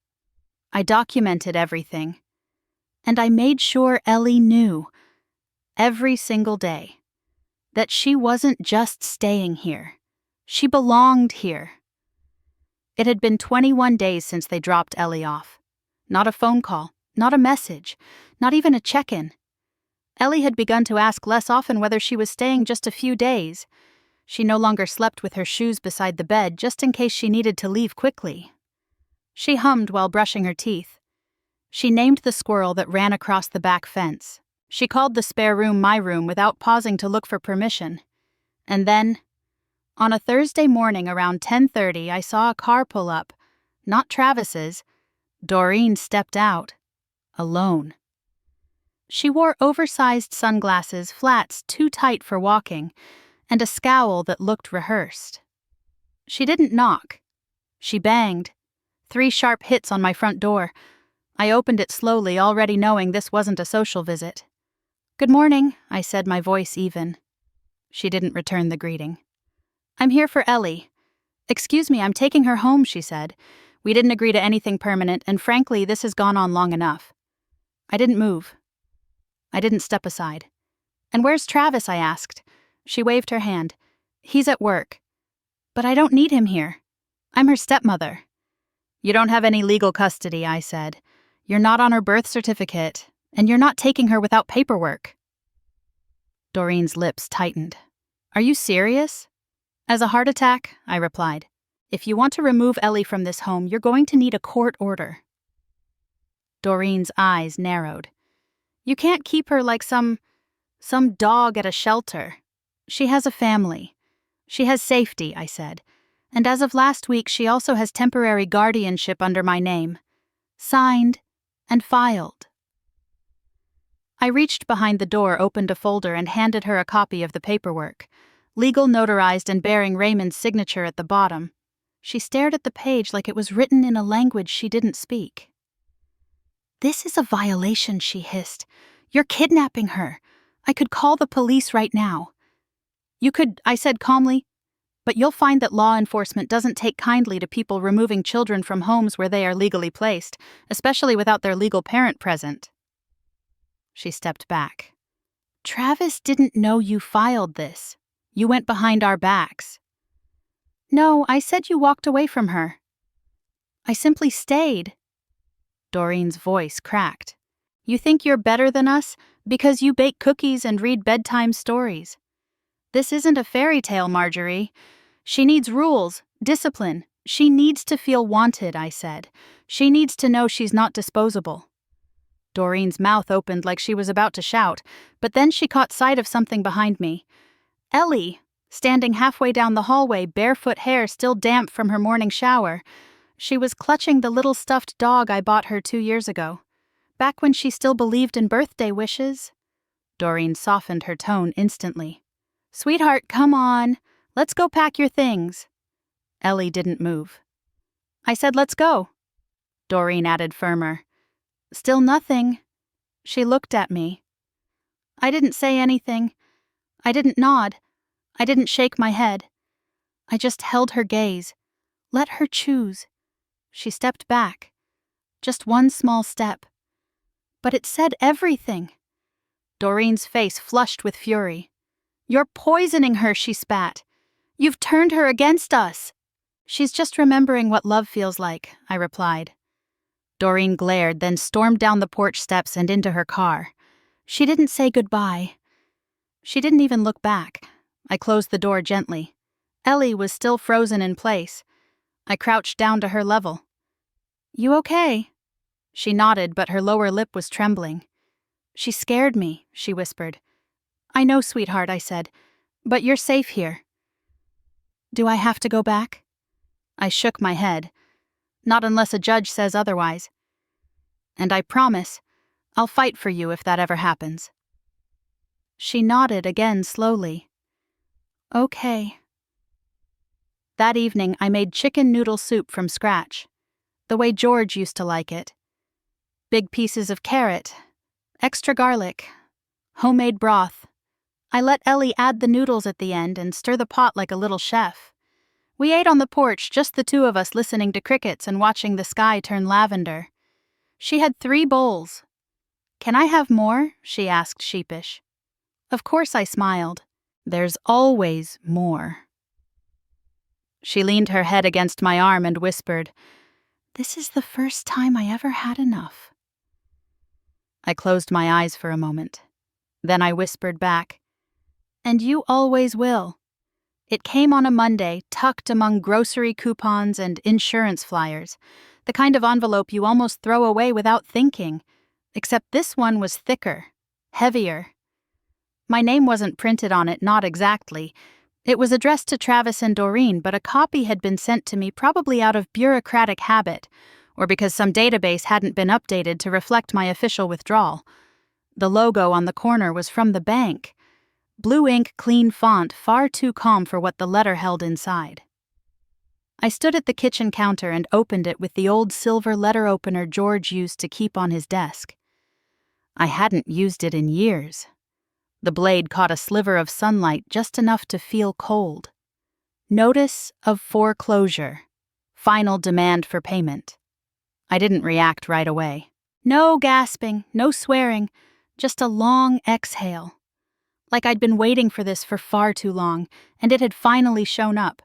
[SPEAKER 1] I documented everything. And I made sure Ellie knew, every single day, that she wasn't just staying here. She belonged here. It had been 21 days since they dropped Ellie off. Not a phone call, not a message, not even a check-in. Ellie had begun to ask less often whether she was staying just a few days. She no longer slept with her shoes beside the bed just in case she needed to leave quickly. She hummed while brushing her teeth. She named the squirrel that ran across the back fence. She called the spare room my room without pausing to look for permission. And then, on a Thursday morning around 10:30, I saw a car pull up. Not Travis's. Doreen stepped out. Alone. She wore oversized sunglasses, flats too tight for walking, and a scowl that looked rehearsed. She didn't knock. She banged. 3 sharp hits on my front door. I opened it slowly, already knowing this wasn't a social visit. "Good morning," I said, my voice even. She didn't return the greeting. "I'm here for Ellie." "Excuse me, I'm taking her home," she said. "We didn't agree to anything permanent, and frankly, this has gone on long enough." I didn't move. I didn't step aside. "And where's Travis?" I asked. She waved her hand. "He's at work." "But I don't need him here. I'm her stepmother." "You don't have any legal custody," I said. "You're not on her birth certificate, and you're not taking her without paperwork." Doreen's lips tightened. "Are you serious?" "As a heart attack," I replied. "If you want to remove Ellie from this home, you're going to need a court order." Doreen's eyes narrowed. "You can't keep her like some dog at a shelter. She has a family. She has safety," I said. "And as of last week, she also has temporary guardianship under my name. Signed, and filed. I reached behind the door, opened a folder, and handed her a copy of the paperwork, legal, notarized, and bearing Raymond's signature at the bottom. She stared at the page like it was written in a language she didn't speak. "This is a violation," she hissed. "You're kidnapping her. I could call the police right now." "You could," I said calmly, "but you'll find that law enforcement doesn't take kindly to people removing children from homes where they are legally placed, especially without their legal parent present." She stepped back. "Travis didn't know you filed this. You went behind our backs." "No, I said you walked away from her." "I simply stayed." Doreen's voice cracked. "You think you're better than us because you bake cookies and read bedtime stories. This isn't a fairy tale, Marjorie. She needs rules, discipline. She needs to feel wanted," I said. "She needs to know she's not disposable." Doreen's mouth opened like she was about to shout, but then she caught sight of something behind me. Ellie, standing halfway down the hallway, barefoot, hair still damp from her morning shower. She was clutching the little stuffed dog I bought her 2 years ago, back when she still believed in birthday wishes. Doreen softened her tone instantly. "Sweetheart, come on. Let's go pack your things." Ellie didn't move. I said, "Let's go." Doreen added firmer. "Still nothing." She looked at me. I didn't say anything. I didn't nod. I didn't shake my head. I just held her gaze. Let her choose. She stepped back. Just one small step. But it said everything. Doreen's face flushed with fury. "You're poisoning her," she spat. "You've turned her against us." "She's just remembering what love feels like," I replied. Doreen glared, then stormed down the porch steps and into her car. She didn't say goodbye. She didn't even look back. I closed the door gently. Ellie was still frozen in place. I crouched down to her level. "You okay?" She nodded, but her lower lip was trembling. "She scared me," she whispered. "I know, sweetheart," I said, "but you're safe here." "Do I have to go back?" I shook my head. "Not unless a judge says otherwise. And I promise, I'll fight for you if that ever happens." She nodded again slowly. "Okay." That evening, I made chicken noodle soup from scratch, the way George used to like it. Big pieces of carrot, extra garlic, homemade broth. I let Ellie add the noodles at the end and stir the pot like a little chef. We ate on the porch, just the two of us, listening to crickets and watching the sky turn lavender. She had 3 bowls. "Can I have more?" she asked, sheepish. Of course, I smiled. "There's always more." She leaned her head against my arm and whispered, "This is the first time I ever had enough." I closed my eyes for a moment. Then I whispered back, "And you always will." It came on a Monday, tucked among grocery coupons and insurance flyers, the kind of envelope you almost throw away without thinking, except this one was thicker, heavier. My name wasn't printed on it, not exactly. It was addressed to Travis and Doreen, but a copy had been sent to me probably out of bureaucratic habit, or because some database hadn't been updated to reflect my official withdrawal. The logo on the corner was from the bank. Blue ink, clean font, far too calm for what the letter held inside. I stood at the kitchen counter and opened it with the old silver letter opener George used to keep on his desk. I hadn't used it in years. The blade caught a sliver of sunlight, just enough to feel cold. Notice of foreclosure. Final demand for payment. I didn't react right away. No gasping, no swearing, just a long exhale. Like I'd been waiting for this for far too long, and it had finally shown up,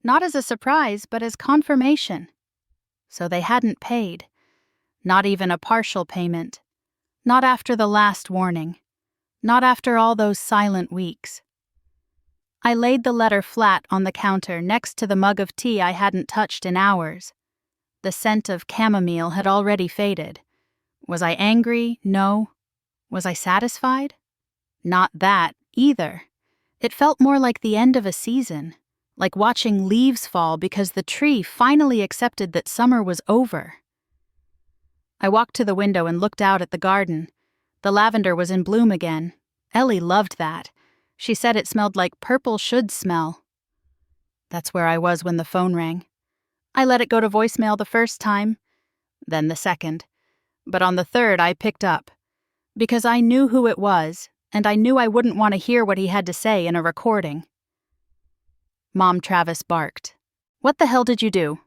[SPEAKER 1] not as a surprise, but as confirmation. So they hadn't paid. Not even a partial payment. Not after the last warning. Not after all those silent weeks. I laid the letter flat on the counter next to the mug of tea I hadn't touched in hours. The scent of chamomile had already faded. Was I angry? No. Was I satisfied? Not that, either. It felt more like the end of a season, like watching leaves fall because the tree finally accepted that summer was over. I walked to the window and looked out at the garden. The lavender was in bloom again. Ellie loved that. She said it smelled like purple should smell. That's where I was when the phone rang. I let it go to voicemail the first time, then the second. But on the third, I picked up. Because I knew who it was, and I knew I wouldn't want to hear what he had to say in a recording. Mom Travis barked. "What the hell did you do?"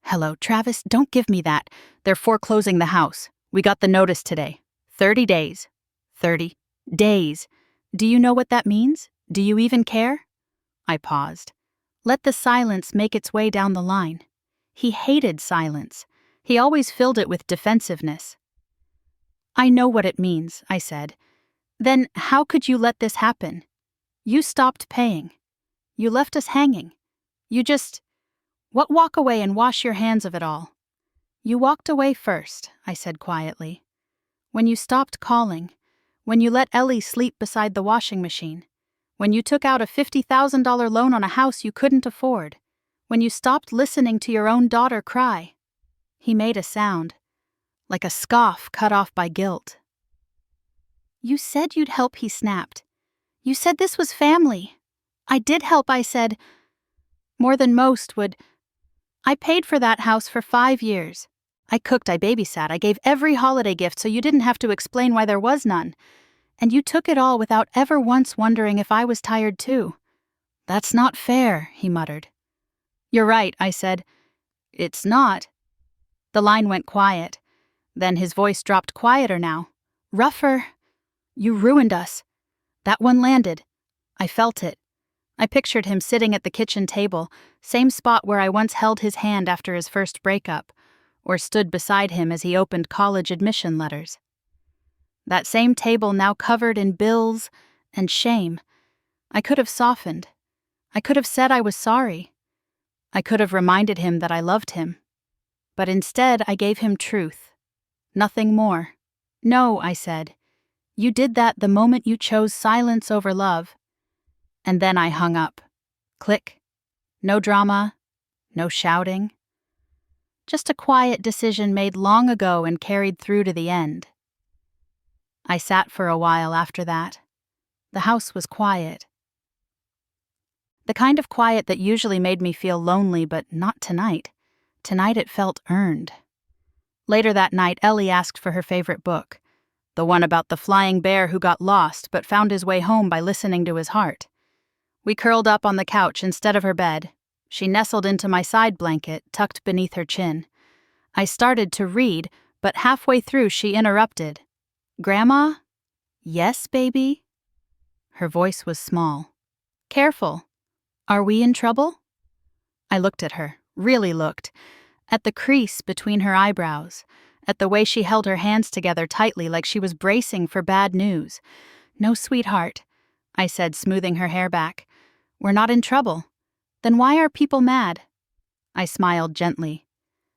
[SPEAKER 1] "Hello, Travis, don't give me that. They're foreclosing the house. We got the notice today. 30 days. 30 days. Do you know what that means? Do you even care?" I paused. Let the silence make its way down the line. He hated silence. He always filled it with defensiveness. "I know what it means," I said. "Then how could you let this happen? You stopped paying. You left us hanging. You just... What, walk away and wash your hands of it all?" "You walked away first," I said quietly. "When you stopped calling. When you let Ellie sleep beside the washing machine. When you took out a $50,000 loan on a house you couldn't afford. When you stopped listening to your own daughter cry." He made a sound, like a scoff cut off by guilt. "You said you'd help," he snapped. "You said this was family." "I did help," I said. "More than most would. I paid for that house for 5 years. I cooked, I babysat, I gave every holiday gift so you didn't have to explain why there was none. And you took it all without ever once wondering if I was tired too." "That's not fair," he muttered. "You're right," I said. "It's not." The line went quiet. Then his voice dropped quieter now. "Rougher. You ruined us." That one landed. I felt it. I pictured him sitting at the kitchen table, same spot where I once held his hand after his first breakup, or stood beside him as he opened college admission letters. That same table now covered in bills and shame. I could have softened. I could have said I was sorry. I could have reminded him that I loved him. But instead, I gave him truth. Nothing more. "No," I said. "You did that the moment you chose silence over love." And then I hung up. Click. No drama. No shouting. Just a quiet decision made long ago and carried through to the end. I sat for a while after that. The house was quiet. The kind of quiet that usually made me feel lonely, but not tonight. Tonight it felt earned. Later that night, Ellie asked for her favorite book, the one about the flying bear who got lost but found his way home by listening to his heart. We curled up on the couch instead of her bed. She nestled into my side blanket, tucked beneath her chin. I started to read, but halfway through she interrupted. "Grandma?" "Yes, baby?" Her voice was small. "Careful. Are we in trouble?" I looked at her, really looked, at the crease between her eyebrows, at the way she held her hands together tightly like she was bracing for bad news. "No, sweetheart," I said, smoothing her hair back. "We're not in trouble. Then why are people mad?" I smiled gently.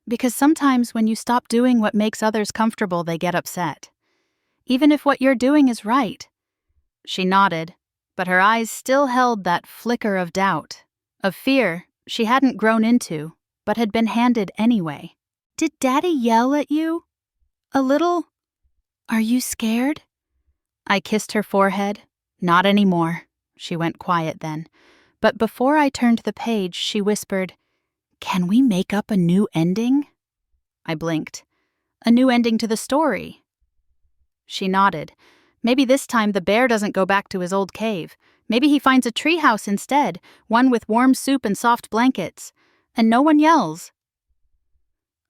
[SPEAKER 1] "Because sometimes when you stop doing what makes others comfortable, they get upset. Even if what you're doing is right." She nodded, but her eyes still held that flicker of doubt, of fear she hadn't grown into, but had been handed anyway. "Did Daddy yell at you? A little? Are you scared?" I kissed her forehead. "Not anymore." She went quiet then. But before I turned the page, she whispered, "Can we make up a new ending?" I blinked. "A new ending to the story?" She nodded. "Maybe this time the bear doesn't go back to his old cave. Maybe he finds a treehouse instead, one with warm soup and soft blankets. And no one yells."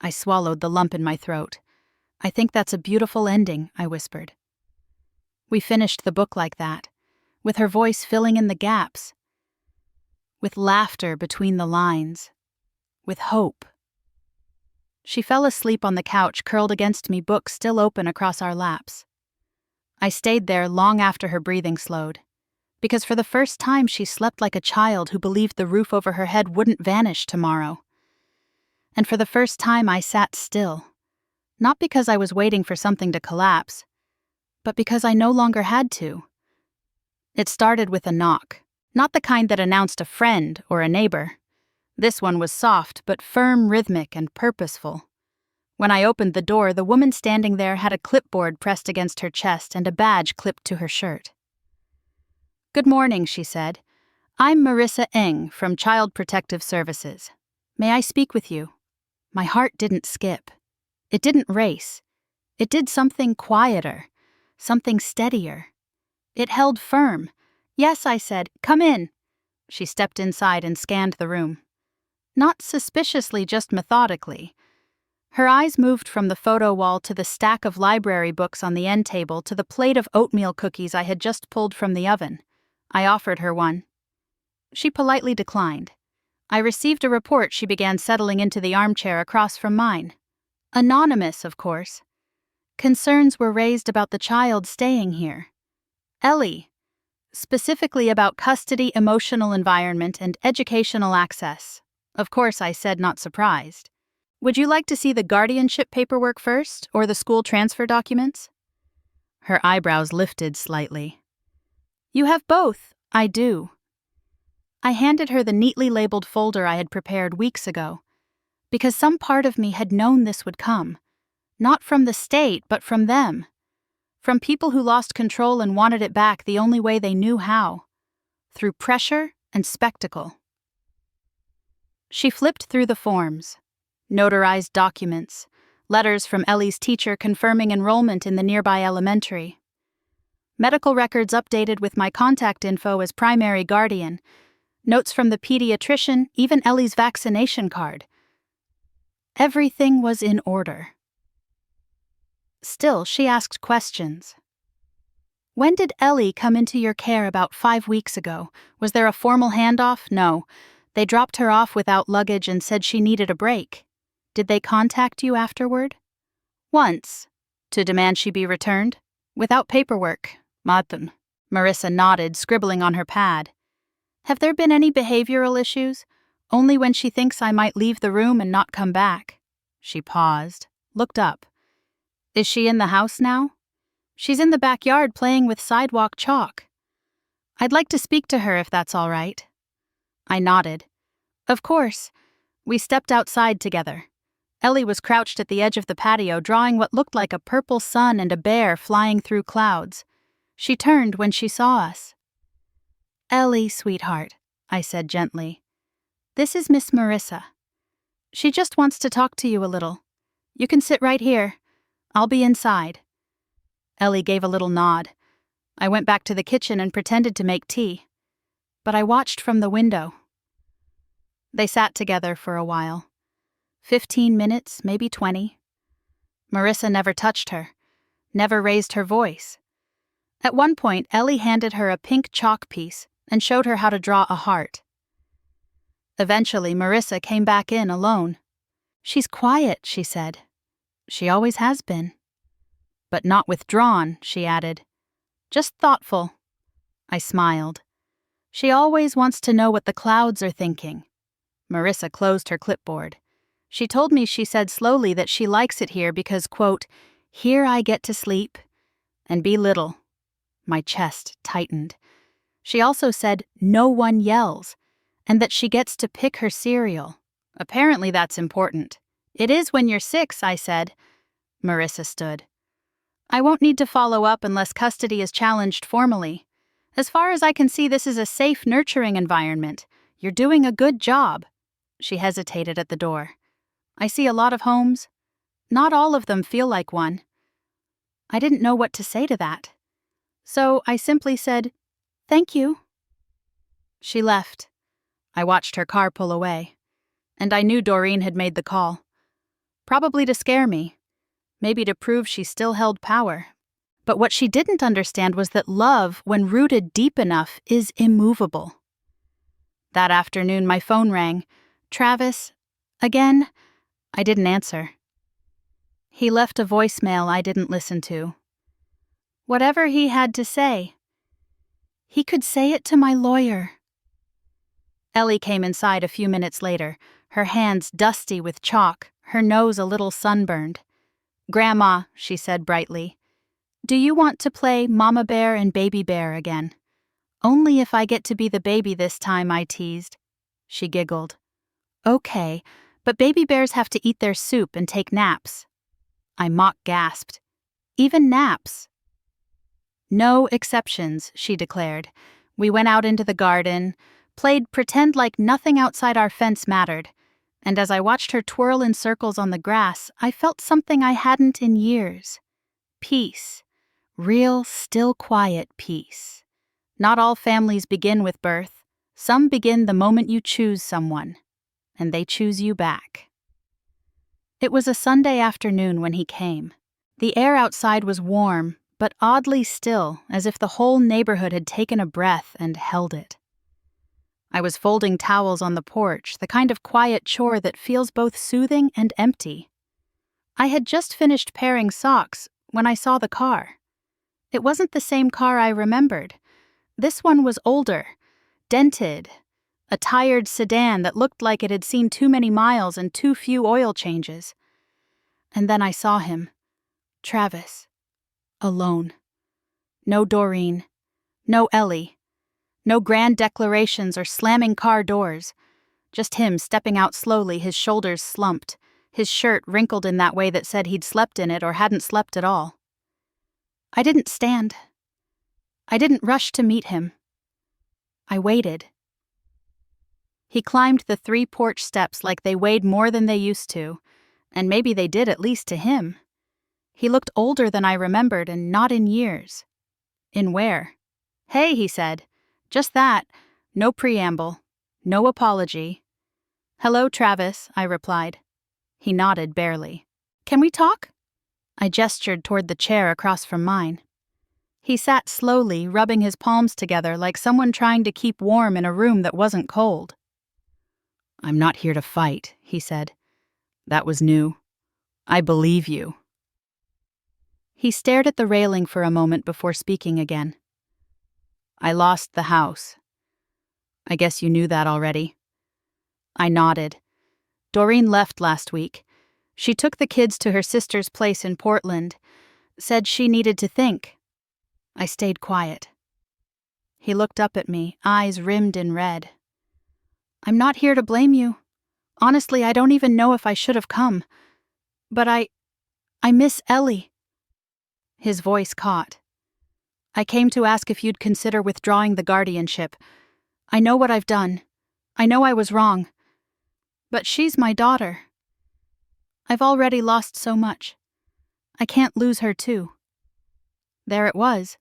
[SPEAKER 1] I swallowed the lump in my throat. "I think that's a beautiful ending," I whispered. We finished the book like that, with her voice filling in the gaps, with laughter between the lines, with hope. She fell asleep on the couch, curled against me, book still open across our laps. I stayed there long after her breathing slowed, because for the first time she slept like a child who believed the roof over her head wouldn't vanish tomorrow. And for the first time I sat still, not because I was waiting for something to collapse, but because I no longer had to. It started with a knock, not the kind that announced a friend or a neighbor. This one was soft but firm, rhythmic, and purposeful. When I opened the door, the woman standing there had a clipboard pressed against her chest and a badge clipped to her shirt. "Good morning," she said. "I'm Marissa Eng from Child Protective Services. May I speak with you?" My heart didn't skip. It didn't race. It did something quieter, something steadier. It held firm. "Yes," I said. "Come in." She stepped inside and scanned the room. Not suspiciously, just methodically. Her eyes moved from the photo wall to the stack of library books on the end table to the plate of oatmeal cookies I had just pulled from the oven. I offered her one. She politely declined. I received a report. She began settling into the armchair across from mine. Anonymous, of course. Concerns were raised about the child staying here. Ellie. Specifically about custody, emotional environment, and educational access. Of course, I said, not surprised. "Would you like to see the guardianship paperwork first, or the school transfer documents?" Her eyebrows lifted slightly. "You have both." "I do." I handed her the neatly labeled folder I had prepared weeks ago, because some part of me had known this would come. Not from the state, but from them. From people who lost control and wanted it back the only way they knew how. Through pressure and spectacle. She flipped through the forms. Notarized documents. Letters from Ellie's teacher confirming enrollment in the nearby elementary. Medical records updated with my contact info as primary guardian. Notes from the pediatrician, even Ellie's vaccination card. Everything was in order. Still, she asked questions. "When did Ellie come into your care? About 5 weeks ago. Was there a formal handoff?" "No. They dropped her off without luggage and said she needed a break." "Did they contact you afterward?" "Once. To demand she be returned? Without paperwork." "Maten." Marissa nodded, scribbling on her pad. "Have there been any behavioral issues? Only when she thinks I might leave the room and not come back." She paused, looked up. "Is she in the house now?" "She's in the backyard playing with sidewalk chalk." "I'd like to speak to her if that's all right." I nodded. "Of course." We stepped outside together. Ellie was crouched at the edge of the patio, drawing what looked like a purple sun and a bear flying through clouds. She turned when she saw us. "Ellie, sweetheart," I said gently. "This is Miss Marissa. She just wants to talk to you a little. You can sit right here. I'll be inside." Ellie gave a little nod. I went back to the kitchen and pretended to make tea. But I watched from the window. They sat together for a while. 15 minutes, maybe 20. Marissa never touched her, never raised her voice. At one point, Ellie handed her a pink chalk piece and showed her how to draw a heart. Eventually, Marissa came back in alone. "She's quiet," she said. "She always has been." "But not withdrawn," she added. "Just thoughtful." I smiled. "She always wants to know what the clouds are thinking." Marissa closed her clipboard. She told me, she said slowly, that she likes it here because, quote, "Here I get to sleep and be little." My chest tightened. She also said no one yells, and that she gets to pick her cereal. Apparently that's important. "It is when you're 6, I said. Marissa stood. "I won't need to follow up unless custody is challenged formally. As far as I can see, this is a safe, nurturing environment. You're doing a good job." She hesitated at the door. "I see a lot of homes. Not all of them feel like one." I didn't know what to say to that. So I simply said, "Thank you." She left. I watched her car pull away. And I knew Doreen had made the call. Probably to scare me. Maybe to prove she still held power. But what she didn't understand was that love, when rooted deep enough, is immovable. That afternoon, my phone rang. "Travis? Again?" I didn't answer. He left a voicemail I didn't listen to. Whatever he had to say, he could say it to my lawyer. Ellie came inside a few minutes later, her hands dusty with chalk, her nose a little sunburned. "Grandma," she said brightly, "do you want to play Mama Bear and Baby Bear again?" "Only if I get to be the baby this time," I teased. She giggled. "Okay, but baby bears have to eat their soup and take naps. I mock gasped. Even naps? No exceptions, she declared. We went out into the garden, played pretend like nothing outside our fence mattered, and as I watched her twirl in circles on the grass, I felt something I hadn't in years. Peace. Real, still quiet peace. Not all families begin with birth. Some begin the moment you choose someone, and they choose you back. It was a Sunday afternoon when he came. The air outside was warm, but oddly still, as if the whole neighborhood had taken a breath and held it. I was folding towels on the porch, the kind of quiet chore that feels both soothing and empty. I had just finished pairing socks when I saw the car. It wasn't the same car I remembered. This one was older, dented, a tired sedan that looked like it had seen too many miles and too few oil changes. And then I saw him, Travis, alone. No Doreen, no Ellie, no grand declarations or slamming car doors. Just him stepping out slowly, his shoulders slumped, his shirt wrinkled in that way that said he'd slept in it or hadn't slept at all. I didn't stand. I didn't rush to meet him. I waited. He climbed the 3 porch steps like they weighed more than they used to, and maybe they did at least to him. He looked older than I remembered and not in years. In where? Hey, he said. Just that. No preamble. No apology. Hello, Travis, I replied. He nodded barely. Can we talk? I gestured toward the chair across from mine. He sat slowly, rubbing his palms together like someone trying to keep warm in a room that wasn't cold. I'm not here to fight, he said. That was new. I believe you. He stared at the railing for a moment before speaking again. I lost the house. I guess you knew that already. I nodded. Doreen left last week. She took the kids to her sister's place in Portland, said she needed to think. I stayed quiet. He looked up at me, eyes rimmed in red. I'm not here to blame you. Honestly, I don't even know if I should have come. But I miss Ellie. His voice caught. I came to ask if you'd consider withdrawing the guardianship. I know what I've done. I know I was wrong. But she's my daughter. I've already lost so much. I can't lose her too. There it was.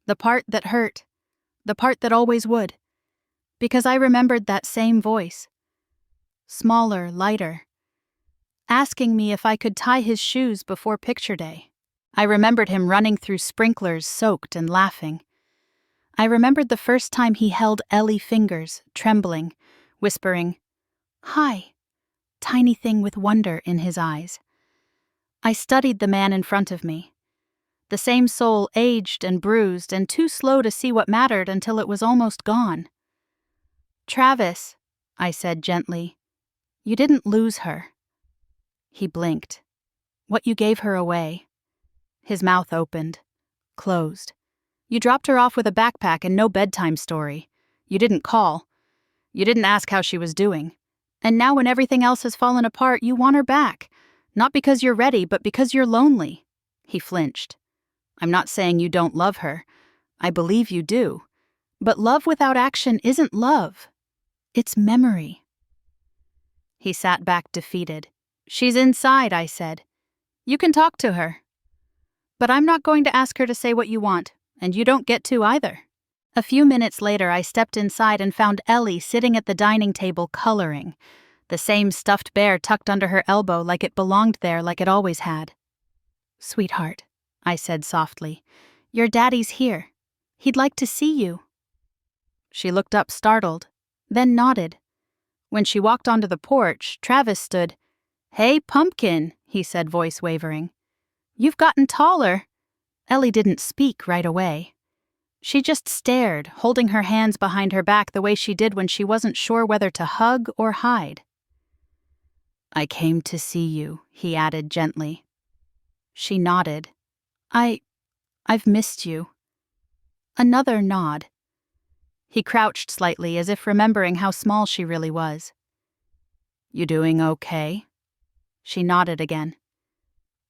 [SPEAKER 1] The part that hurt. The part that always would. Because I remembered that same voice. Smaller, lighter. Asking me if I could tie his shoes before picture day. I remembered him running through sprinklers, soaked and laughing. I remembered the first time he held Ellie fingers, trembling, whispering, "Hi," tiny thing with wonder in his eyes. I studied the man in front of me. The same soul, aged and bruised and too slow to see what mattered until it was almost gone. Travis, I said gently, you didn't lose her. He blinked. What you gave her away. His mouth opened, closed. You dropped her off with a backpack and no bedtime story. You didn't call. You didn't ask how she was doing. And now when everything else has fallen apart, you want her back. Not because you're ready, but because you're lonely. He flinched. I'm not saying you don't love her. I believe you do. But love without action isn't love. It's memory. He sat back defeated. She's inside, I said. You can talk to her. But I'm not going to ask her to say what you want, and you don't get to either. A few minutes later, I stepped inside and found Ellie sitting at the dining table coloring, the same stuffed bear tucked under her elbow like it belonged there like it always had. Sweetheart, I said softly, your daddy's here. He'd like to see you. She looked up startled, then nodded. When she walked onto the porch, Travis stood. Hey, pumpkin, he said, voice wavering. You've gotten taller. Ellie didn't speak right away. She just stared, holding her hands behind her back the way she did when she wasn't sure whether to hug or hide. I came to see you, he added gently. She nodded. I've missed you. Another nod. He crouched slightly as if remembering how small she really was. You doing okay? She nodded again.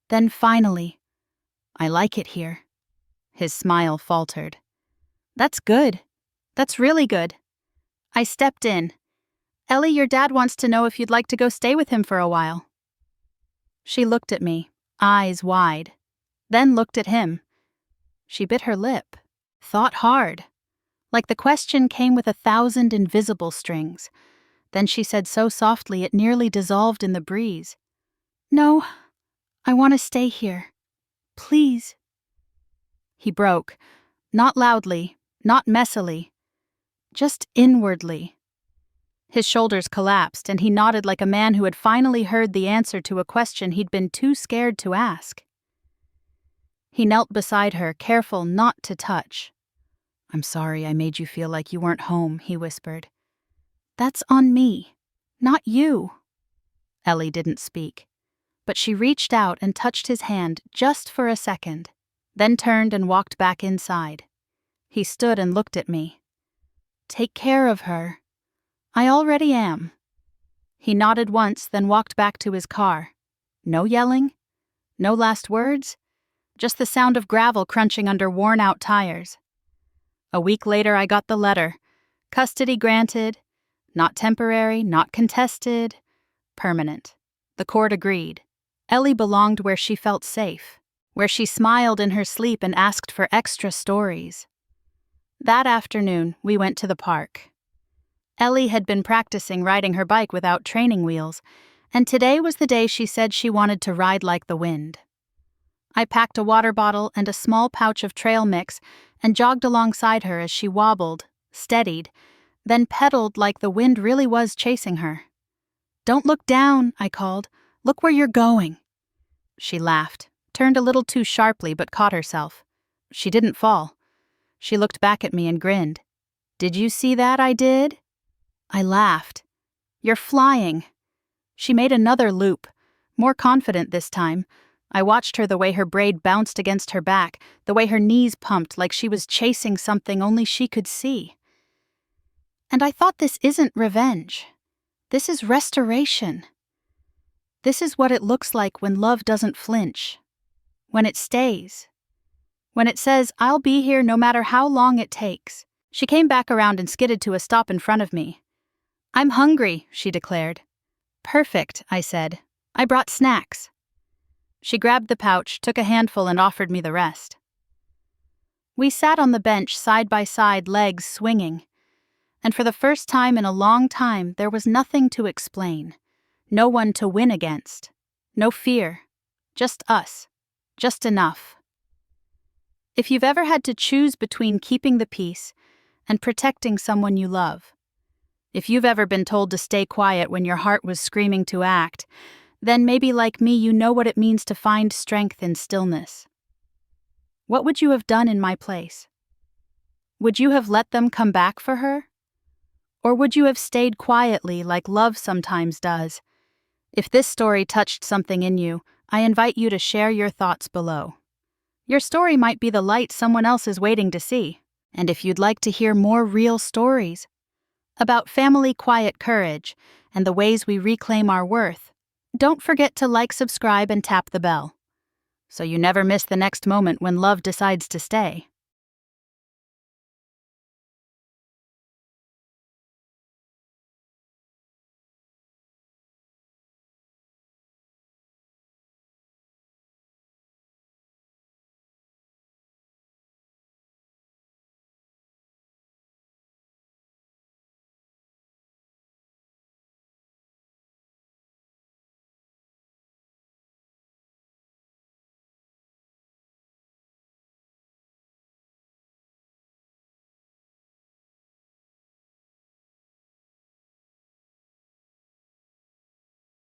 [SPEAKER 1] Then finally, "I like it here." His smile faltered. "That's good. That's really good." I stepped in. "Ellie, your dad wants to know if you'd like to go stay with him for a while." She looked at me, eyes wide, then looked at him. She bit her lip, thought hard, like the question came with 1,000 invisible strings. Then she said so softly it nearly dissolved in the breeze, "No, I want to stay here. Please." He broke, not loudly, not messily, just inwardly. His shoulders collapsed, and he nodded like a man who had finally heard the answer to a question he'd been too scared to ask. He knelt beside her, careful not to touch. "I'm sorry I made you feel like you weren't home," he whispered. "That's on me, not you." Ellie didn't speak, but she reached out and touched his hand just for a second, then turned and walked back inside. He stood and looked at me. "Take care of her." "I already am." He nodded once, then walked back to his car. No yelling, no last words, just the sound of gravel crunching under worn-out tires. A week later I got the letter. Custody granted. Not temporary, not contested. Permanent. The court agreed. Ellie belonged where she felt safe, where she smiled in her sleep and asked for extra stories. That afternoon, we went to the park. Ellie had been practicing riding her bike without training wheels, and today was the day she said she wanted to ride like the wind. I packed a water bottle and a small pouch of trail mix and jogged alongside her as she wobbled, steadied, then pedaled like the wind really was chasing her. "Don't look down," I called. "Look where you're going." She laughed, turned a little too sharply but caught herself. She didn't fall. She looked back at me and grinned. "Did you see that I did?" I laughed. "You're flying." She made another loop, more confident this time. I watched her, the way her braid bounced against her back, the way her knees pumped like she was chasing something only she could see. And I thought, this isn't revenge. This is restoration. This is what it looks like when love doesn't flinch. When it stays. When it says, "I'll be here no matter how long it takes." She came back around and skidded to a stop in front of me. "I'm hungry," she declared. "Perfect," I said. "I brought snacks." She grabbed the pouch, took a handful, and offered me the rest. We sat on the bench side by side, legs swinging. And for the first time in a long time, there was nothing to explain. No one to win against. No fear. Just us. Just enough. If you've ever had to choose between keeping the peace and protecting someone you love, if you've ever been told to stay quiet when your heart was screaming to act, then maybe like me you know what it means to find strength in stillness. What would you have done in my place? Would you have let them come back for her? Or would you have stayed quietly like love sometimes does? If this story touched something in you, I invite you to share your thoughts below. Your story might be the light someone else is waiting to see. And if you'd like to hear more real stories about family quiet courage and the ways we reclaim our worth, don't forget to like, subscribe, and tap the bell, so you never miss the next moment when love decides to stay.